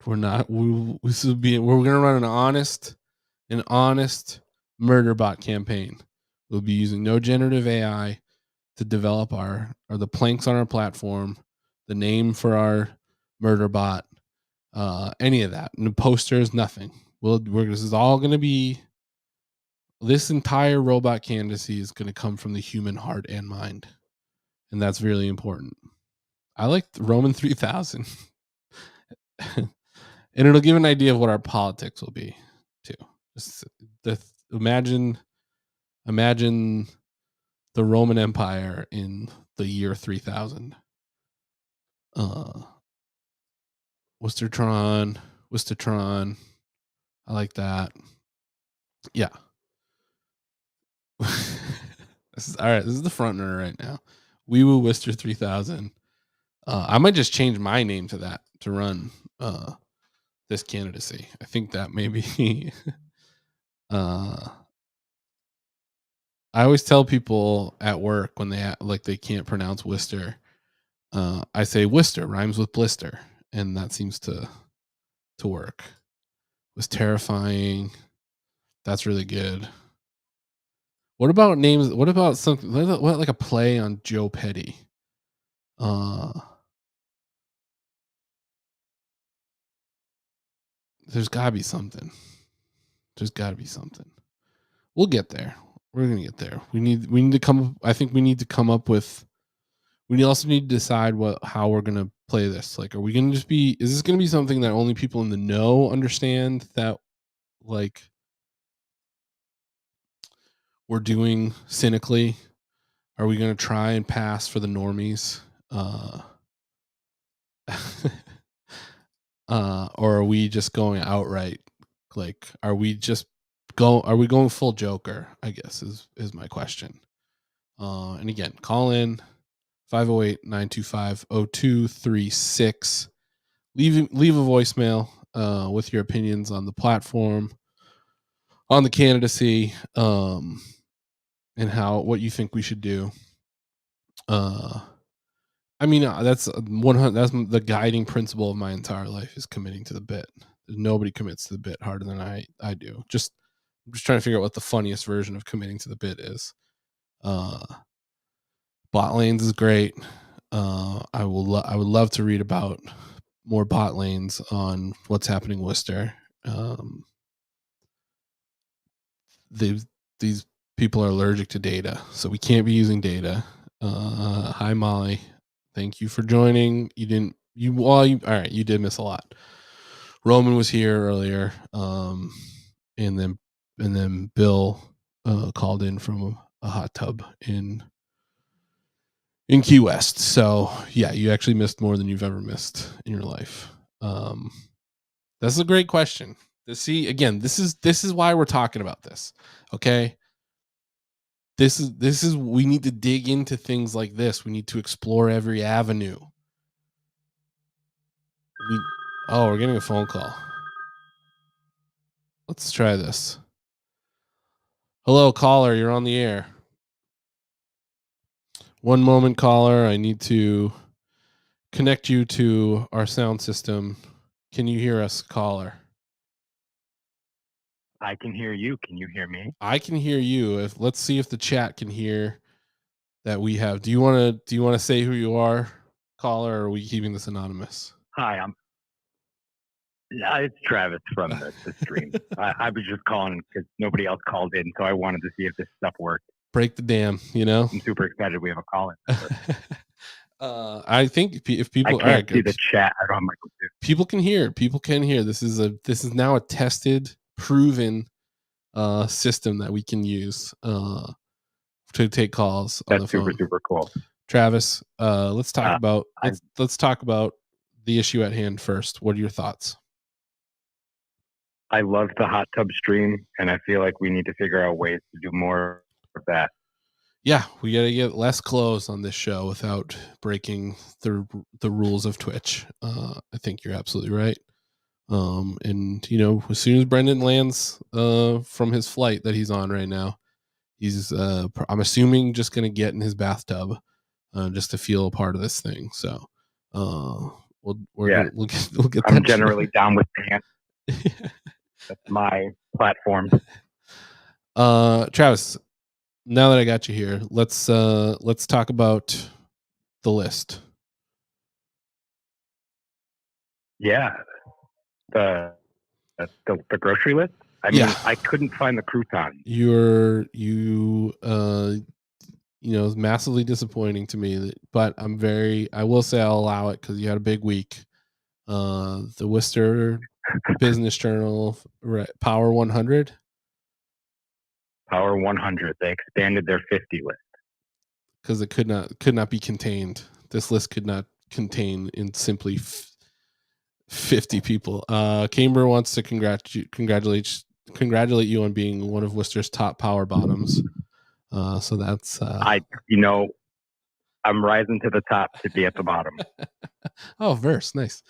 [SPEAKER 1] We're not. We're gonna run an honest murder bot campaign. We'll be using no generative AI to develop the planks on our platform, the name for our murder bot, any of that. No posters, nothing. This is all gonna be. This entire robot candidacy is going to come from the human heart and mind. And that's really important. I like Roman 3000. And it'll give an idea of what our politics will be, too. Imagine the Roman Empire in the year 3000. Worcestertron. I like that. Yeah. This is the front runner right now. We Woo Worcester 3000. I might just change my name to that to run this candidacy. I think that maybe. I always tell people at work when they can't pronounce Worcester. I say Worcester rhymes with blister, and that seems to work. Was terrifying. That's really good. What about names? What about something like a play on Joe Petty? There's gotta be something. We'll get there. We're gonna get there. We need to come. I think we need to come up with. We also need to decide how we're gonna play this. Like, are we gonna just be? Is this gonna be something that only people in the know understand that, like, we're doing cynically? Are we gonna try and pass for the normies? Or are we just going outright? Like, are we going full Joker? I guess is my question. And again, call in 508-925-0236. Leave a voicemail with your opinions on the platform, on the candidacy, and what you think we should do. I mean, that's the guiding principle of my entire life is committing to the bit. Nobody commits to the bit harder than I do. I'm just trying to figure out what the funniest version of committing to the bit is. Bot lanes is great. I would love to read about more bot lanes on what's happening in Worcester. These people are allergic to data, so we can't be using data. Hi Molly, thank you for joining. You did miss a lot. Roman was here earlier, and then Bill called in from a hot tub in Key West. So yeah, you actually missed more than you've ever missed in your life. That's a great question. See, again, this is why we're talking about this. Okay. This is we need to dig into things like this. We need to explore every avenue. We're getting a phone call. Let's try this. Hello, caller. You're on the air. One moment, caller. I need to connect you to our sound system. Can you hear us, caller?
[SPEAKER 4] I can hear you. Can you hear me?
[SPEAKER 1] I can hear you. Let's see if the chat can hear that we have. Do you want to say who you are, caller, or are we keeping this anonymous?
[SPEAKER 4] Hi, it's Travis from the stream. I was just calling because nobody else called in, so I wanted to see if this stuff worked.
[SPEAKER 1] Break the dam,
[SPEAKER 4] I'm super excited we have a call in.
[SPEAKER 1] I think if people
[SPEAKER 4] I can't see the chat. I don't have my computer.
[SPEAKER 1] People can hear. People can hear. This is now a tested, proven system that we can use to take calls on the phone.
[SPEAKER 4] That's super cool.
[SPEAKER 1] Travis, let's talk about let's talk about the issue at hand first. What are your thoughts?
[SPEAKER 4] I love the hot tub stream, and I feel like we need to figure out ways to do more of that.
[SPEAKER 1] Yeah, we got to get less clothes on this show without breaking the rules of Twitch. I think you're absolutely right. And as soon as Brendan lands from his flight that he's on right now, he's I'm assuming just going to get in his bathtub just to feel a part of this thing. So we'll get.
[SPEAKER 4] I'm generally down with pants. That's my platform.
[SPEAKER 1] Travis, now that I got you here, let's talk about the list.
[SPEAKER 4] Yeah, the grocery list. I mean, I couldn't find the crouton.
[SPEAKER 1] It's massively disappointing to me, but I will say I'll allow it because you had a big week. The Worcester Business Journal Power 100.
[SPEAKER 4] Power 100. They expanded their 50 list
[SPEAKER 1] because it could not be contained. This list could not contain in simply 50 people. Camber wants to congratulate you on being one of Worcester's top power bottoms. So that's
[SPEAKER 4] I'm rising to the top to be at the bottom.
[SPEAKER 1] Oh, verse, nice.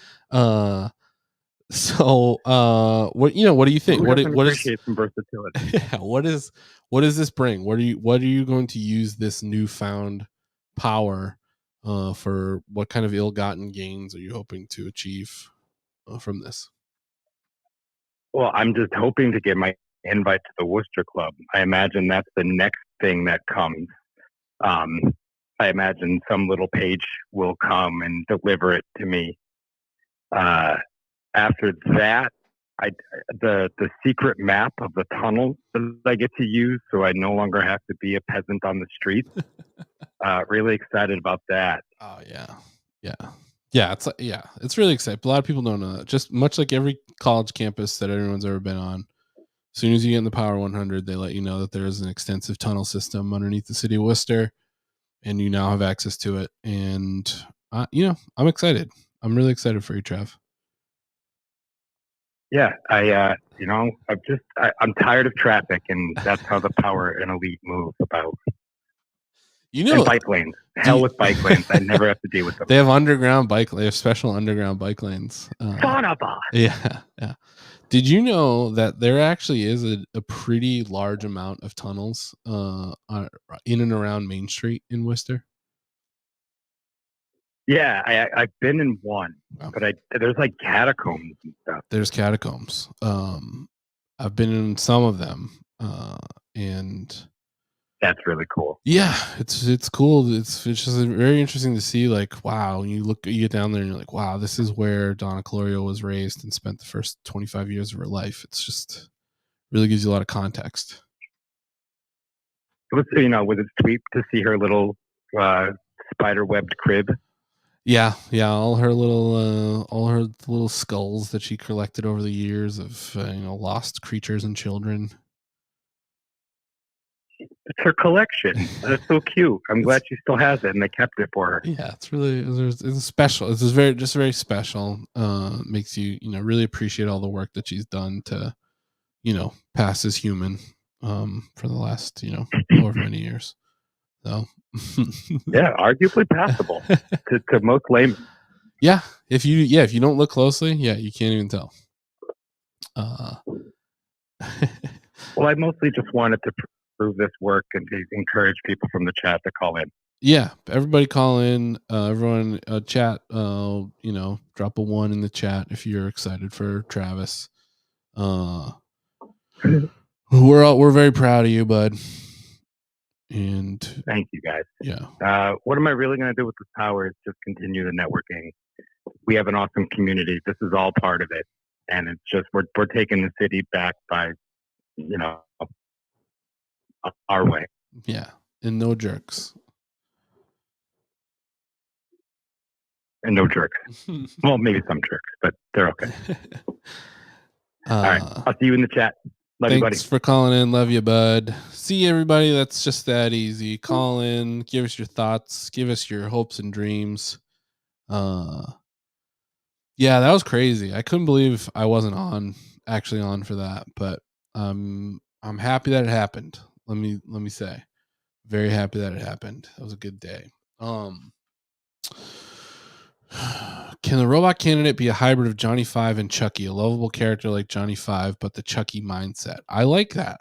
[SPEAKER 1] So what do you think? What
[SPEAKER 4] appreciate some versatility?
[SPEAKER 1] Yeah, what does this bring? What are you going to use this newfound power for? What kind of ill-gotten gains are you hoping to achieve from this?
[SPEAKER 4] Well, I'm just hoping to get my invite to the Worcester Club. I imagine that's the next thing that comes. I imagine some little page will come and deliver it to me. After that, the secret map of the tunnel that I get to use, so I no longer have to be a peasant on the streets. Really excited about that.
[SPEAKER 1] Oh yeah. It's really exciting. A lot of people don't know that. Just much like every college campus that everyone's ever been on, as soon as you get in the Power 100, they let you know that there is an extensive tunnel system underneath the city of Worcester, and you now have access to it. And I'm excited. I'm really excited for you, Trev.
[SPEAKER 4] Yeah, I'm tired of traffic, and that's how the Power and Elite move about. And bike lanes. Hell with bike lanes. I never have to deal with them.
[SPEAKER 1] They have special underground bike lanes.
[SPEAKER 4] Son of a.
[SPEAKER 1] Yeah. Did you know that there actually is a pretty large amount of tunnels in and around Main Street in Worcester?
[SPEAKER 4] Yeah, I've been in one, but there's like catacombs and stuff.
[SPEAKER 1] There's catacombs. I've been in some of them, and
[SPEAKER 4] that's really cool.
[SPEAKER 1] Yeah, it's cool. It's just very interesting to see. Like, wow, you get down there and you're like, wow, this is where Donna Clorio was raised and spent the first 25 years of her life. It's just really gives you a lot of context.
[SPEAKER 4] Was it sweet to see her little spider-webbed crib?
[SPEAKER 1] Yeah, all her little skulls that she collected over the years of lost creatures and children.
[SPEAKER 4] It's her collection. That's so cute. I'm glad she still has it and they kept it for her.
[SPEAKER 1] Yeah, it's special. It's very special. Makes you really appreciate all the work that she's done to pass as human for the last however many years. So
[SPEAKER 4] yeah, arguably passable to most laymen.
[SPEAKER 1] Yeah, if you don't look closely, you can't even tell.
[SPEAKER 4] Well, I mostly just wanted to prove this work and to encourage people from the chat to call in.
[SPEAKER 1] Yeah, everybody call in. Everyone chat. Drop a 1 in the chat if you're excited for Travis. We're very proud of you, bud. And
[SPEAKER 4] thank you, guys.
[SPEAKER 1] Yeah.
[SPEAKER 4] What am I really going to do with this power is just continue the networking. We have an awesome community. This is all part of it, and it's just we're taking the city back by our way.
[SPEAKER 1] Yeah, and no jerks.
[SPEAKER 4] And no jerks. Well, maybe some jerks, but they're okay. All right, I'll see you in the chat. Love you, buddy.
[SPEAKER 1] Thanks for calling in. Love you, bud. See everybody. That's just that easy. Call in. Give us your thoughts. Give us your hopes and dreams. Yeah, that was crazy. I couldn't believe I wasn't actually on for that, but I'm happy that it happened. Let me say, very happy that it happened. That was a good day. Can the robot candidate be a hybrid of Johnny Five and Chucky, a lovable character like Johnny Five, but the Chucky mindset? I like that.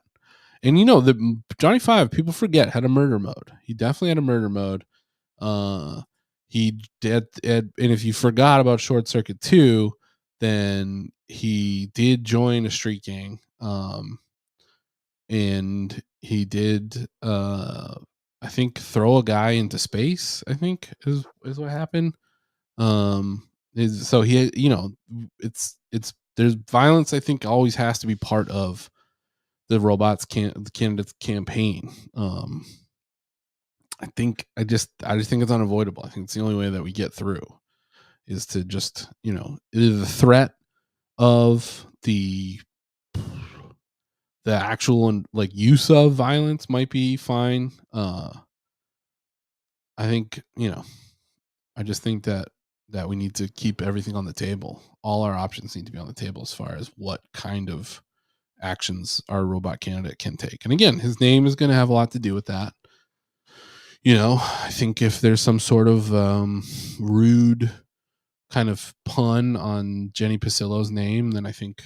[SPEAKER 1] And the Johnny Five, people forget, had a murder mode. He definitely had a murder mode. He did, and if you forgot about Short Circuit 2, then he did join a street gang. And he did I think throw a guy into space, I think is what happened. So he it's there's violence, I think, always has to be part of the candidate's campaign. I just think it's unavoidable. I think it's the only way that we get through is to just, either the threat of the actual use of violence might be fine. I think, I just think that we need to keep everything on the table. All our options need to be on the table as far as what kind of actions our robot candidate can take. And again, his name is going to have a lot to do with that. I think if there's some sort of rude kind of pun on Jenny Pasillo's name, then I think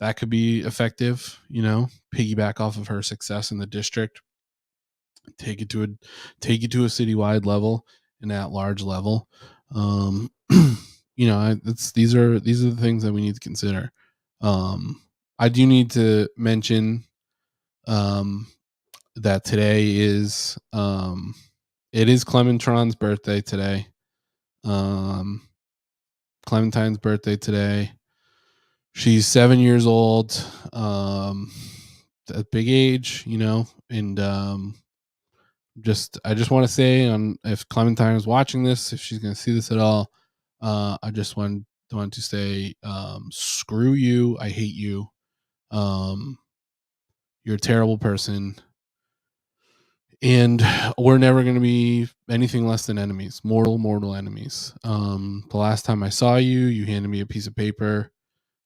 [SPEAKER 1] that could be effective. Piggyback off of her success in the district, take it to a citywide level and at large level. These are the things that we need to consider. I do need to mention that today is it is Clementron's birthday today. Clementine's birthday today. She's 7 years old. At big age, and I just want to say, if Clementine is watching this, if she's going to see this at all, I just want to say, screw you. I hate you. You're a terrible person. And we're never going to be anything less than enemies, mortal enemies. The last time I saw you, you handed me a piece of paper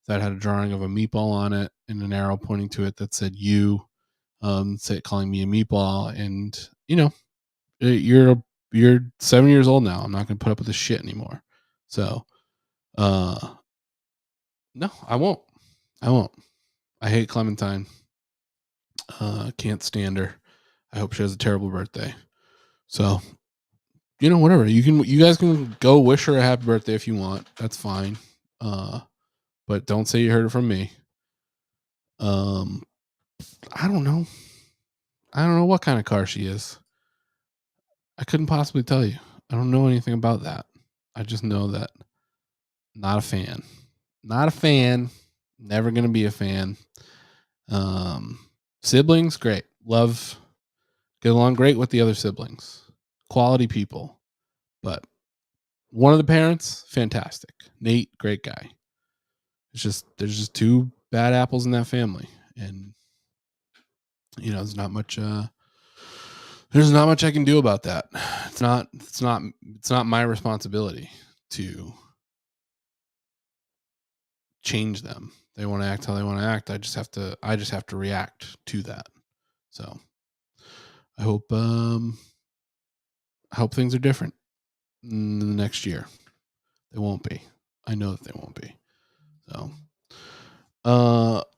[SPEAKER 1] that had a drawing of a meatball on it and an arrow pointing to it that said you, calling me a meatball. And, you're 7 years old now. I'm not going to put up with this shit anymore. So, no, I won't. I hate Clementine. Can't stand her. I hope she has a terrible birthday. So, whatever. You guys can go wish her a happy birthday if you want. That's fine. But don't say you heard it from me. I don't know. I don't know what kind of car she is. I couldn't possibly tell you. I don't know anything about that. I just know that not a fan. Not a fan. Never going to be a fan. Siblings, great. Love, get along great with the other siblings. Quality people. But one of the parents, fantastic. Nate, great guy. There's just two bad apples in that family. And, there's not much there's not much I can do about that. It's not my responsibility to change them. They want to act how they want to act. I just have to react to that. So I hope things are different in the next year. They won't be. I know that they won't be. So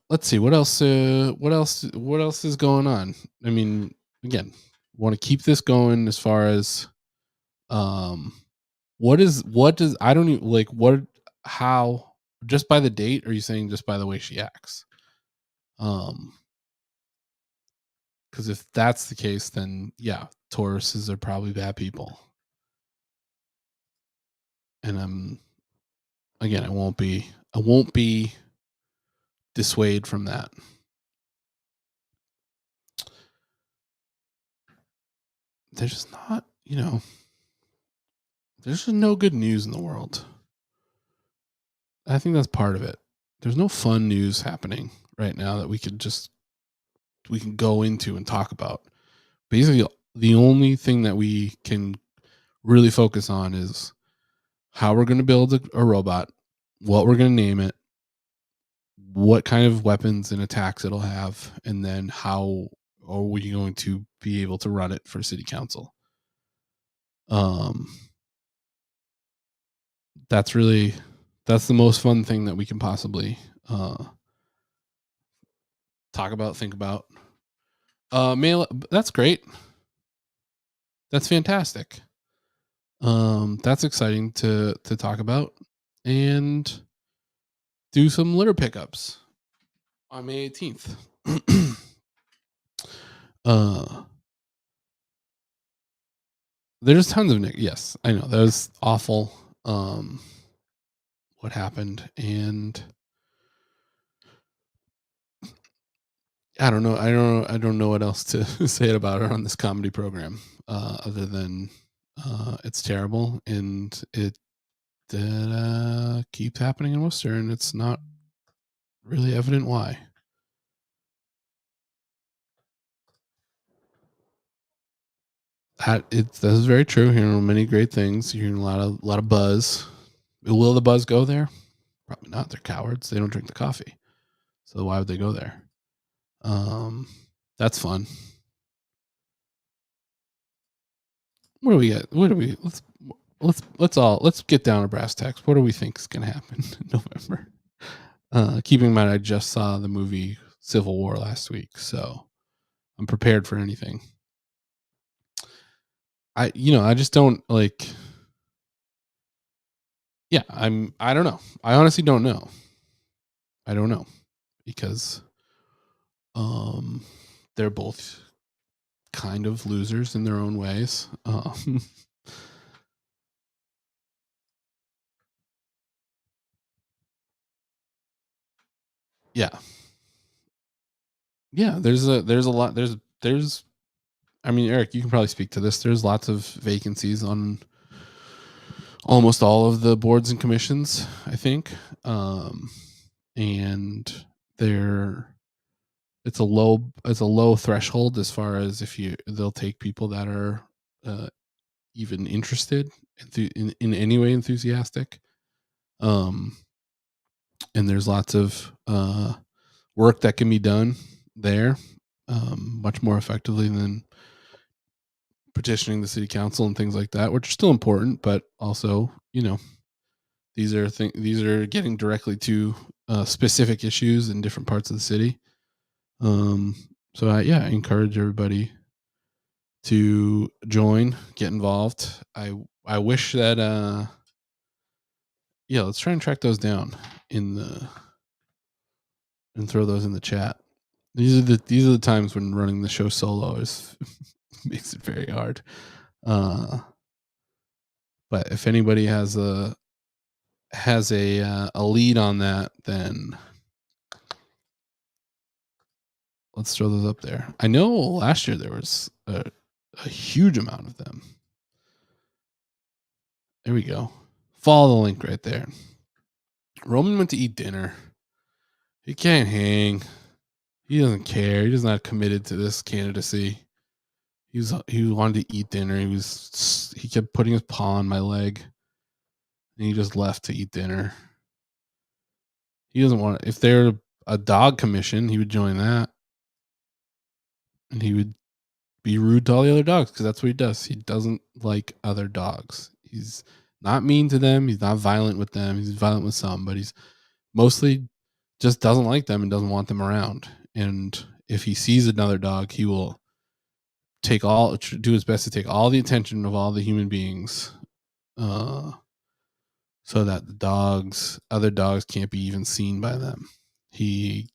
[SPEAKER 1] let's see what else is going on. I mean, again, want to keep this going as far as what does I don't even like what how just by the date, or are you saying just by the way she acts? Because if that's the case, then yeah, Tauruses are probably bad people. And again, I won't be dissuaded from that. There's just not, there's just no good news in the world. I think that's part of it. There's no fun news happening right now that we can go into and talk about. Basically, the only thing that we can really focus on is how we're going to build a robot, what we're going to name it, what kind of weapons and attacks it'll have, and then how are we going to be able to run it for city council. That's the most fun thing that we can possibly talk about, think about. Mail, that's great. That's fantastic. That's exciting to talk about and do some litter pickups on May 18th. There's tons of yes, I know that was awful. What happened, and I don't know. I don't know what else to say about her on this comedy program, other than it's terrible and it keeps happening in Worcester, and it's not really evident why. That is very true. Hearing many great things. You're hearing a lot of buzz. Will the buzz go there? Probably not. They're cowards. They don't drink the coffee, so why would they go there? That's fun. What do we get? What do we? Let's get down to brass tacks. What do we think is going to happen in November? Keeping in mind, I just saw the movie Civil War last week, so I'm prepared for anything. I just don't like. Yeah, I don't know. I honestly don't know. I don't know because, they're both kind of losers in their own ways. Yeah. Yeah, there's a lot there's I mean, Eric, you can probably speak to this. There's lots of vacancies on almost all of the boards and commissions, I think. And it's a low threshold as far as they'll take people that are even interested in any way enthusiastic. And there's lots of work that can be done there, much more effectively than petitioning the city council and things like that, which are still important, but also, these are getting directly to specific issues in different parts of the city. So I encourage everybody to join, get involved. I wish that let's try and track those down and throw those in the chat. These are the times when running the show solo makes it very hard. But if anybody has a lead on that, then let's throw those up there. I know last year there was a huge amount of them. There we go. Follow the link right there. Roman went to eat dinner. He can't hang. He doesn't care. He's not committed to this candidacy. He wanted to eat dinner. He kept putting his paw on my leg, and he just left to eat dinner. He doesn't want. If they're a dog commission, he would join that, and he would be rude to all the other dogs because that's what he does. He doesn't like other dogs. He's not mean to them. He's not violent with them. He's violent with some, but he's mostly just doesn't like them and doesn't want them around. And if he sees another dog, he will do his best to take all the attention of all the human beings, so that other dogs can't be even seen by them. He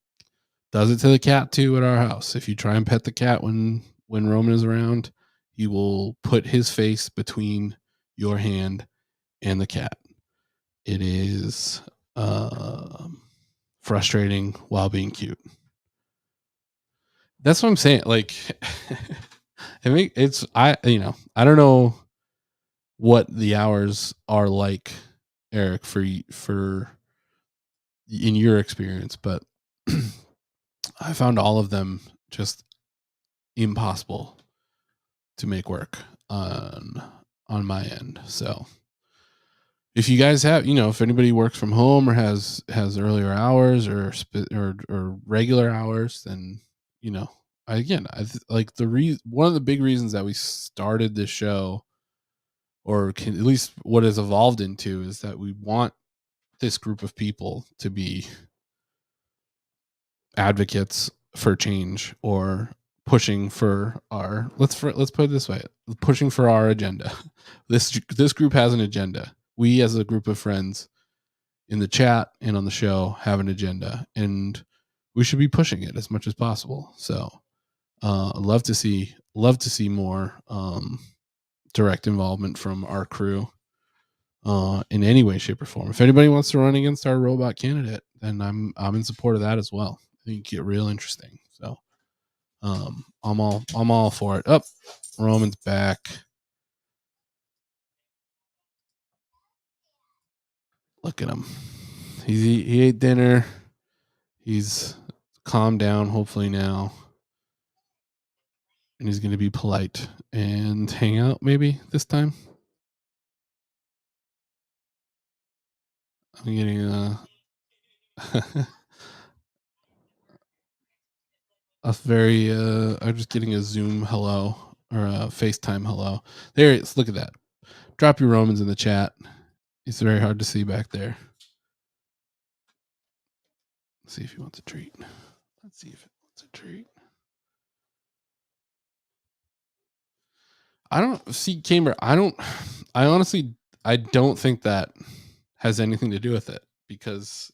[SPEAKER 1] does it to the cat too at our house. If you try and pet the cat when Roman is around, he will put his face between your hand and the cat. It is frustrating while being cute. That's what I'm saying. Like, I mean, I don't know what the hours are like, Eric, for in your experience, but I found all of them just impossible to make work on my end. So if you guys have, if anybody works from home or has earlier hours or regular hours, then I like one of the big reasons that we started this show, or at least what has evolved into, is that we want this group of people to be advocates for change, or pushing for our let's put it this way, pushing for our agenda. This group has an agenda. We, as a group of friends in the chat and on the show, have an agenda, and we should be pushing it as much as possible. So love to see more direct involvement from our crew in any way, shape, or form. If anybody wants to run against our robot candidate, then I'm in support of that as well. I think it get real interesting. So I'm all for it. Roman's back. Look at him. He ate dinner. He's calmed down, hopefully now, and he's going to be polite and hang out maybe this time. I'm getting I'm just getting a Zoom hello, or a FaceTime hello. There it is. Look at that. Drop your Romans in the chat. It's very hard to see back there. Let's see if he wants a treat. Let's see if it wants a treat. I don't see Camber. I honestly don't think that has anything to do with it, because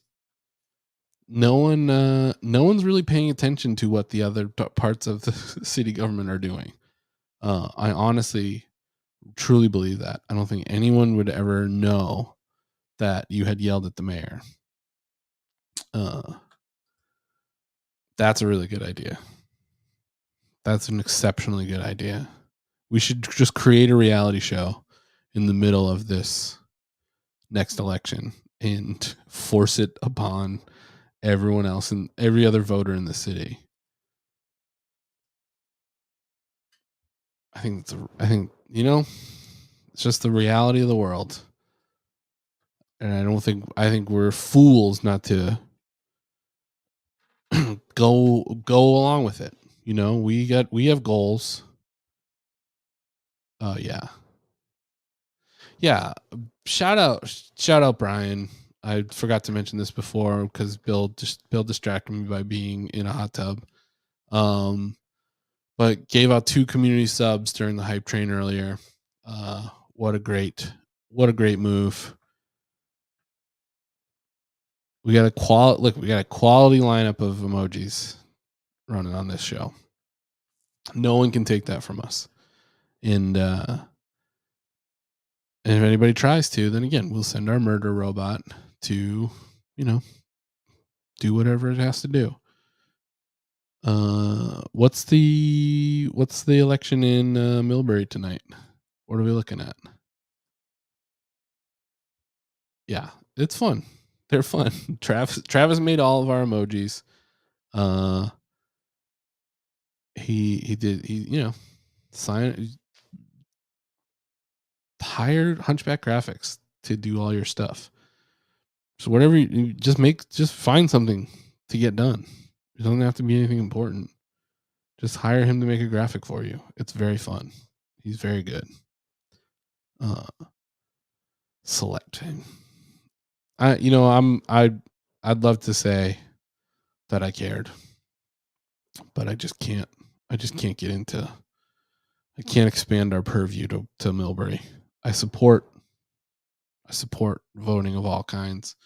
[SPEAKER 1] no one's really paying attention to what the other parts of the city government are doing. I honestly truly believe that. I don't think anyone would ever know that you had yelled at the mayor. That's a really good idea. That's an exceptionally good idea. We should just create a reality show in the middle of this next election and force it upon everyone else and every other voter in the city. I think it's just the reality of the world. And I think we're fools not to go along with it. We have goals. Yeah. Shout out Bryan. I forgot to mention this before because Bill distracted me by being in a hot tub. But gave out 2 community subs during the hype train earlier. What a great move. We got a quality lineup of emojis running on this show. No one can take that from us. And if anybody tries to, then again, we'll send our murder robot to, do whatever it has to do. What's the election in Millbury tonight? What are we looking at? Yeah, it's fun. They're fun. Travis made all of our emojis. He did. hire Hunchback Graphics to do all your stuff. So whatever you just find something to get done. It doesn't have to be anything important. Just hire him to make a graphic for you. It's very fun. He's very good. Select him. I'd love to say that I cared, but I just can't. I just can't get into. I can't expand our purview to Millbury. I support voting of all kinds.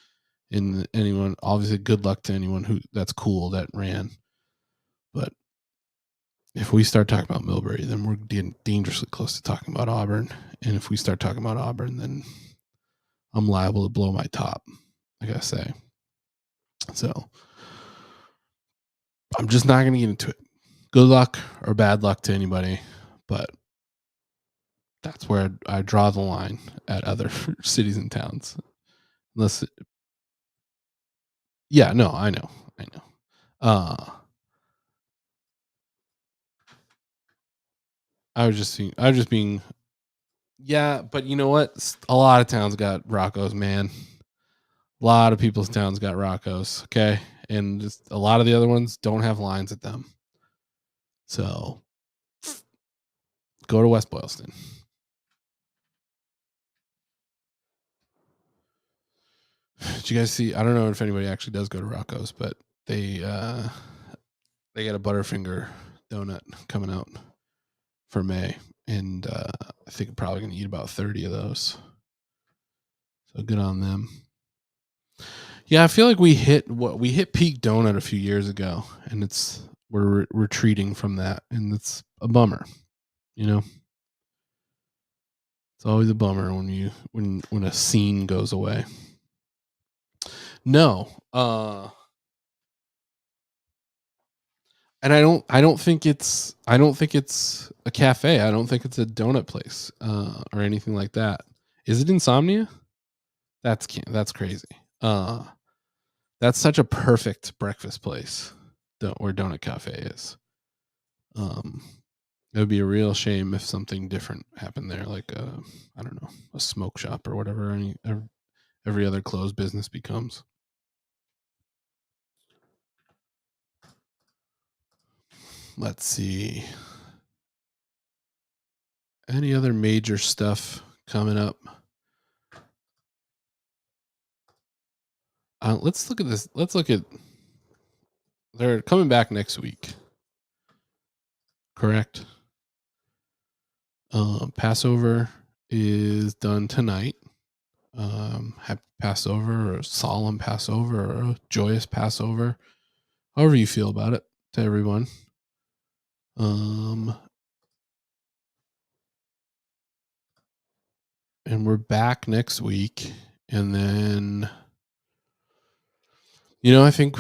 [SPEAKER 1] In anyone, obviously, good luck to anyone that's cool that ran. But if we start talking about Millbury, then we're getting dangerously close to talking about Auburn. And if we start talking about Auburn, then I'm liable to blow my top, I gotta say. So I'm just not going to get into it. Good luck or bad luck to anybody, but that's where I draw the line at other cities and towns. Unless, I know. I was just being, yeah, but you know what? A lot of towns got Roccos, man. A lot of people's towns got Roccos, okay? And just a lot of the other ones don't have lines at them. So go to West Boylston. Did you guys see? I don't know if anybody actually does go to Rocco's, but they got a Butterfinger donut coming out for May, and I think I'm probably going to eat about 30 of those. So good on them. Yeah, I feel like we hit peak donut a few years ago, and we're retreating from that, and it's a bummer. You know, it's always a bummer when a scene goes away. No, and I don't think it's a cafe. I don't think it's a donut place or anything like that. Is it Insomnia? That's crazy. That's such a perfect breakfast place where Donut Cafe is. It would be a real shame if something different happened there, like I don't know, a smoke shop or whatever every other closed business becomes. Let's see. Any other major stuff coming up? Let's look at this. They're coming back next week. Correct. Passover is done tonight. Happy Passover, or solemn Passover, or a joyous Passover, however you feel about it, to everyone. And we're back next week, and then I think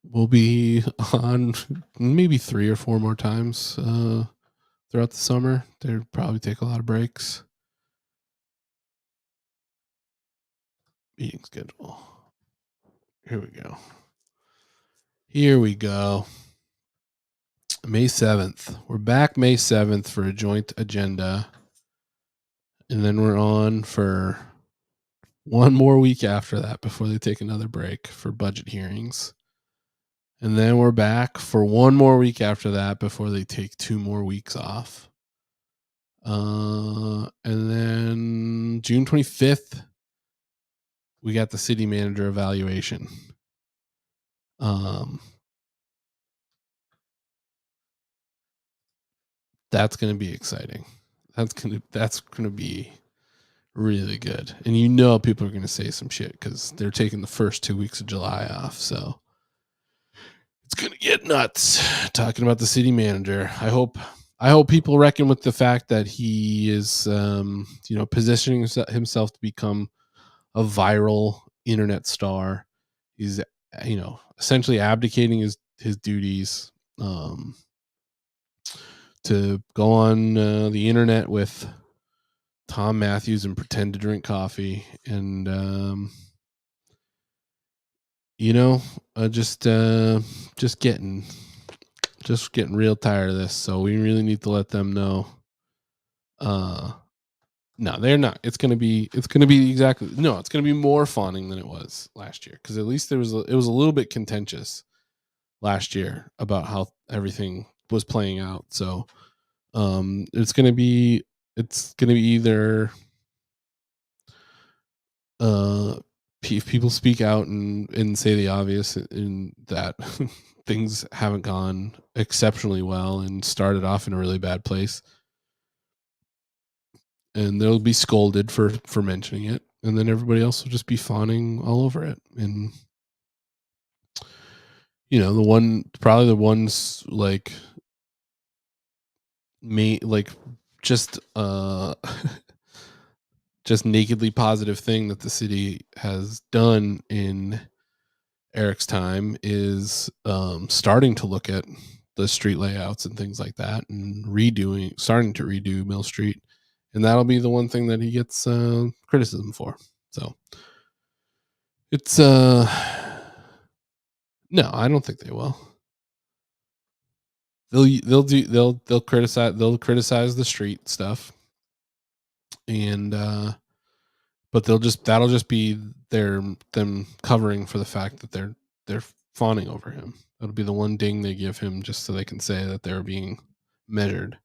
[SPEAKER 1] we'll be on maybe 3 or 4 more times throughout the summer. They'll probably take a lot of breaks. Meeting schedule. Here we go. May 7th. We're back May 7th for a joint agenda. And then we're on for one more week after that before they take another break for budget hearings. And then we're back for one more week after that before they take 2 more weeks off. And then June 25th, we got the city manager evaluation. That's going to be exciting. That's going to be really good. And people are going to say some shit because they're taking the first 2 weeks of July off. So it's going to get nuts talking about the city manager. I hope people reckon with the fact that he is, positioning himself to become a viral internet star. He's, essentially abdicating his duties to go on the internet with Tom Matthews and pretend to drink coffee, and just getting just getting real tired of this. So we really need to let them know. No, they're not. It's gonna be exactly no. It's gonna be more fawning than it was last year because at least it was a little bit contentious last year about how everything was playing out. So it's gonna be either if people speak out and say the obvious in that things haven't gone exceptionally well and started off in a really bad place, and they'll be scolded for mentioning it, and then everybody else will just be fawning all over it. And probably the ones like me, like just just nakedly positive thing that the city has done in Eric's time is starting to look at the street layouts and things like that and starting to redo Mill Street. And that'll be the one thing that he gets criticism for. So it's no, I don't think they will. They'll criticize the street stuff, and but that'll just be them covering for the fact that they're fawning over him. That'll be the one ding they give him just so they can say that they're being measured.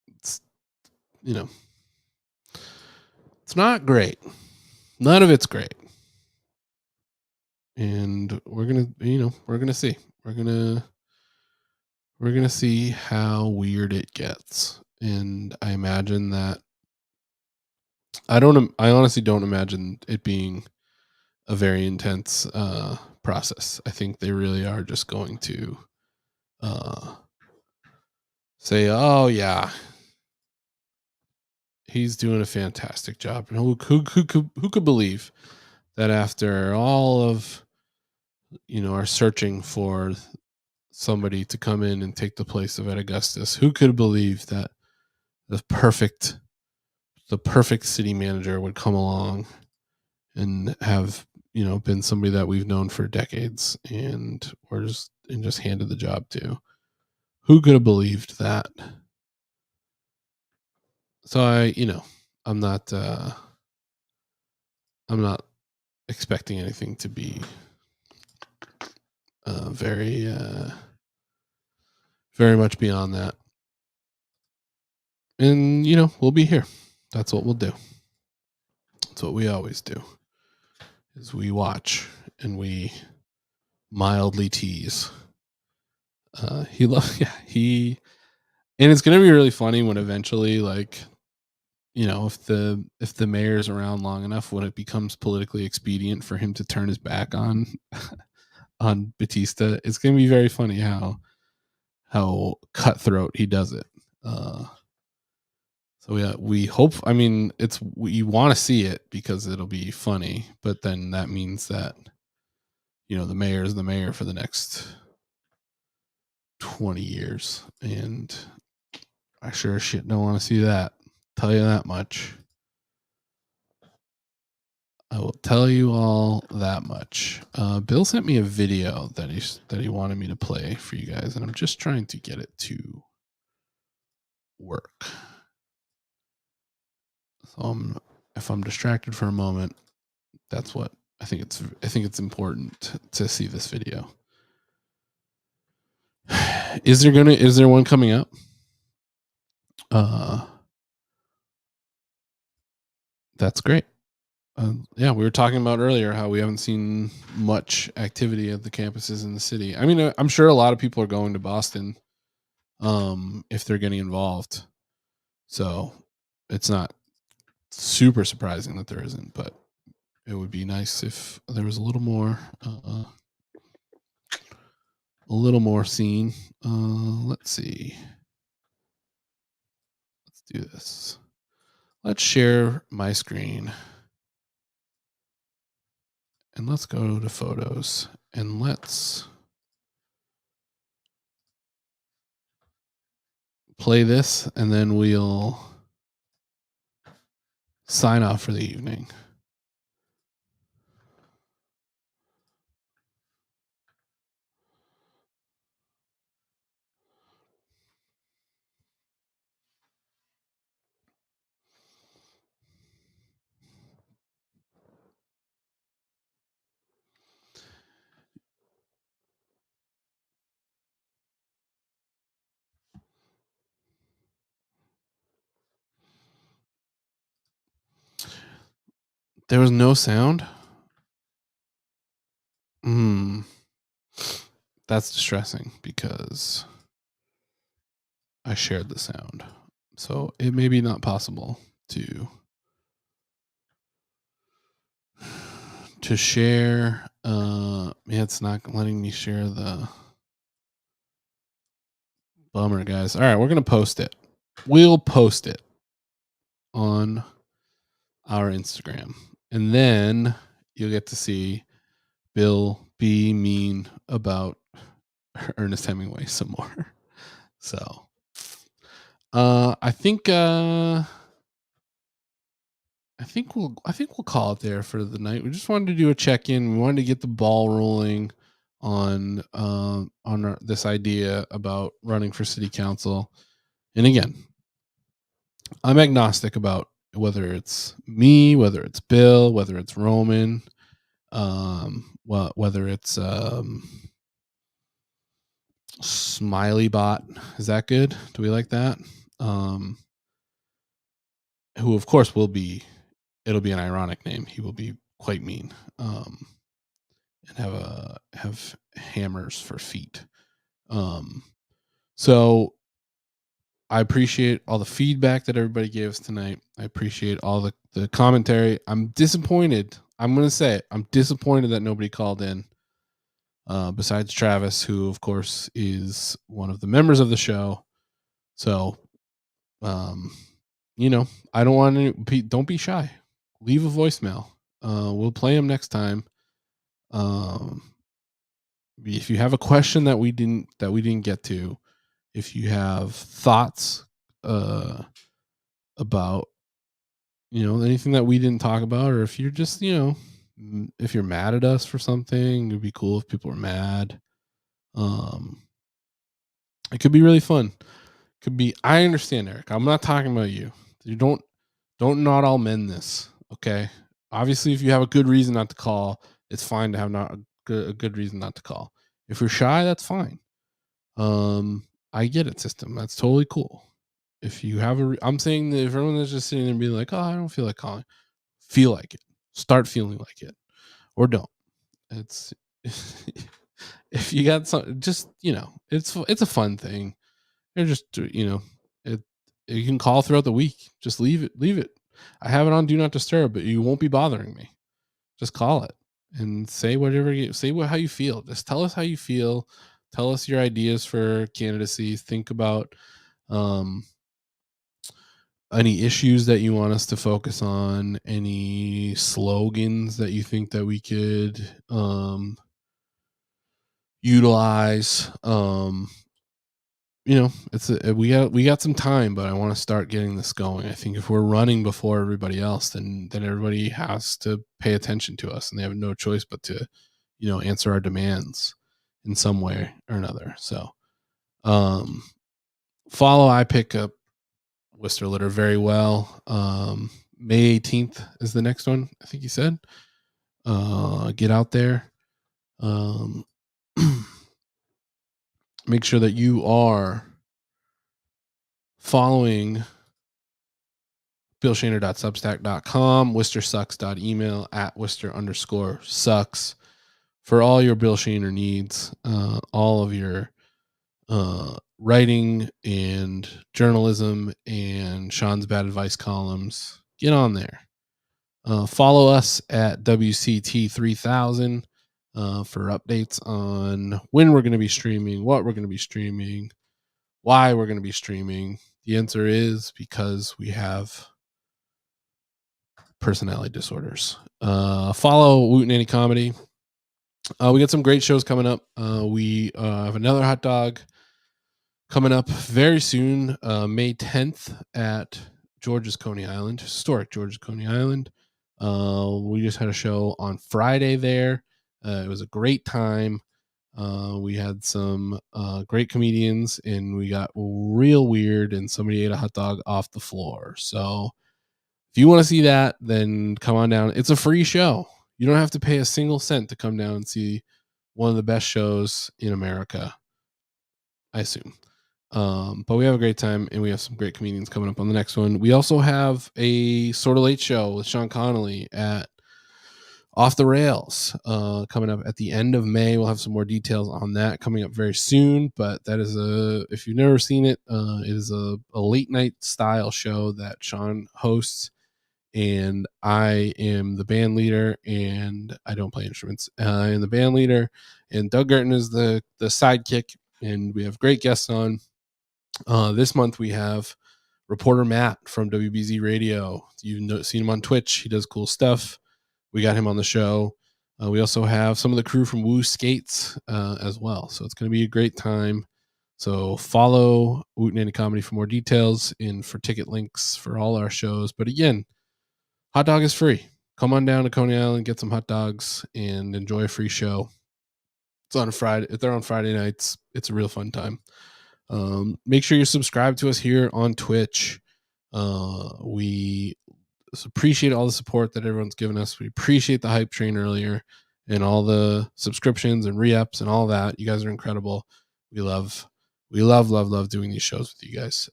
[SPEAKER 1] It's it's not great. None of it's great. And we're gonna see. We're gonna see how weird it gets. And I imagine that I honestly don't imagine it being a very intense process. I think they really are just going to say, "Oh yeah, he's doing a fantastic job." And who could believe that after all of our searching for somebody to come in and take the place of Ed Augustus, who could believe that the perfect city manager would come along and have been somebody that we've known for decades and just handed the job to? Who could have believed that? So I'm not expecting anything to be very very much beyond that. And we'll be here. That's what we'll do. That's what we always do. Is we watch and we mildly tease. And it's gonna be really funny when eventually, like, if the mayor's around long enough, when it becomes politically expedient for him to turn his back on Batista, it's gonna be very funny how cutthroat he does it. So we hope. I mean, we want to see it because it'll be funny, but then that means that the mayor is the mayor for the next 20 years, and I sure as shit don't want to see that. Tell you that much. I will tell you all that much. Bill sent me a video that he wanted me to play for you guys, and I'm just trying to get it to work. So if I'm distracted for a moment, that's what I think. It's important to see this video. Is there one coming up? That's great. Yeah, we were talking about earlier how we haven't seen much activity at the campuses in the city. I mean, I'm sure a lot of people are going to Boston if they're getting involved. So it's not super surprising that there isn't, but it would be nice if there was a little more seen. Let's see. Let's do this. Let's share my screen. And let's go to photos and let's play this, and then we'll sign off for the evening. There was no sound? That's distressing because I shared the sound. So it may be not possible to share. It's not letting me share the bummer, guys. All right, we're going to post it. We'll post it on our Instagram. And then you'll get to see Bill be mean about Ernest Hemingway some more. So I think we'll call it there for the night. We just wanted to do a check-in. We wanted to get the ball rolling on this idea about running for city council. And again, I'm agnostic about whether it's me, whether it's Bill, whether it's Roman, whether it's Smiley Bot. Is that good? Do we like that? Who of course it'll be an ironic name. He will be quite mean. And have hammers for feet. So I appreciate all the feedback that everybody gave us tonight. I appreciate all the commentary. I'm disappointed. I'm going to say it. I'm disappointed that nobody called in. Besides Travis, who of course is one of the members of the show. So, I don't want to. Don't be shy. Leave a voicemail. We'll play them next time. If you have a question that we didn't get to, if you have thoughts about anything that we didn't talk about, or if you're just if you're mad at us for something, it'd be cool if people are mad. It could be really fun. Could be. I understand, Eric. I'm not talking about you. You don't not all men this. Okay. Obviously, if you have a good reason not to call, it's fine to have not a good reason not to call. If you're shy, that's fine. I get it, system. That's totally cool. If you have I'm saying that if everyone is just sitting there and being like, oh, I don't feel like calling, feel like it. Start feeling like it, or don't. It's if you got some, just it's a fun thing. You're just it. You can call throughout the week. Just leave it. I have it on do not disturb, but you won't be bothering me. Just call it and say whatever how you feel. Just tell us how you feel. Tell us your ideas for candidacy. Think about any issues that you want us to focus on, any slogans that you think that we could utilize. We got some time, but I want to start getting this going. I think if we're running before everybody else, then everybody has to pay attention to us, and they have no choice but to answer our demands in some way or another. So follow I pick up Worcester Litter very well. May 18th is the next one, I think you said. Get out there. Make sure that you are following BillShaner.substack.com, WorcesterSucks.email, @Worcester_sucks for all your Bill Shaner needs, all of your writing and journalism and Sean's Bad Advice columns. Get on there. Follow us at WCT3000 for updates on when we're going to be streaming, what we're going to be streaming, why we're going to be streaming. The answer is because we have personality disorders. Follow Woot and Annie Comedy. We got some great shows coming up. We have another hot dog coming up very soon, May 10th at George's Coney Island, historic George's Coney Island. We just had a show on Friday there. It was a great time. We had some great comedians, and we got real weird, and somebody ate a hot dog off the floor. So if you want to see that, then come on down. It's a free show. You don't have to pay a single cent to come down and see one of the best shows in America, I assume. But we have a great time, and we have some great comedians coming up on the next one. We also have a Sort of Late show with Sean Connolly at Off the Rails coming up at the end of May. We'll have some more details on that coming up very soon. But that is if you've never seen it, it is a late night style show that Sean hosts, and I am the band leader, and I don't play instruments. I'm the band leader, and Doug Gerton is the sidekick, and we have great guests on. This month we have reporter Matt from WBZ Radio. You've seen him on Twitch. He does cool stuff. We got him on the show. We also have some of the crew from Woo Skates as well. So it's going to be a great time. So follow Wootenanny Comedy for more details and for ticket links for all our shows. But again, hot dog is free. Come on down to Coney Island, get some hot dogs, and enjoy a free show. It's on a Friday. If they're on Friday nights, it's a real fun time. Make sure you're subscribed to us here on Twitch. We appreciate all the support that everyone's given us. We appreciate the hype train earlier and all the subscriptions and re-ups and all that. You guys are incredible. We love doing these shows with you guys.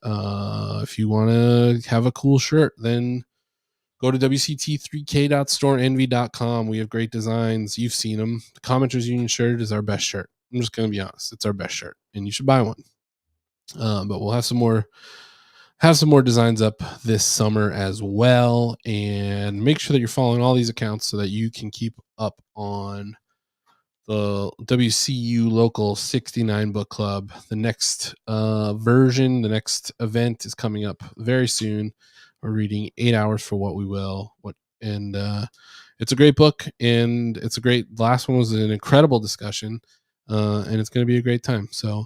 [SPEAKER 1] If you want to have a cool shirt, then go to wct3k.storenvy.com. We have great designs. You've seen them. The Commenters Union shirt is our best shirt. I'm just going to be honest. It's our best shirt, and you should buy one. But we'll have some more designs up this summer as well. And make sure that you're following all these accounts so that you can keep up on the WCU Local 69 Book Club. The next version, the next event is coming up very soon. We're reading 8 Hours for What We Will. It's a great book, and the last one was an incredible discussion, and it's going to be a great time. So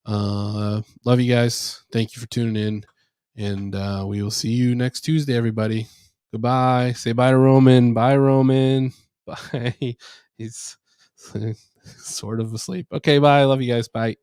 [SPEAKER 1] love you guys. Thank you for tuning in, and we will see you next Tuesday, everybody. Goodbye. Say bye to Roman. Bye, Roman. Bye. He's sort of asleep. Okay, bye. Love you guys. Bye.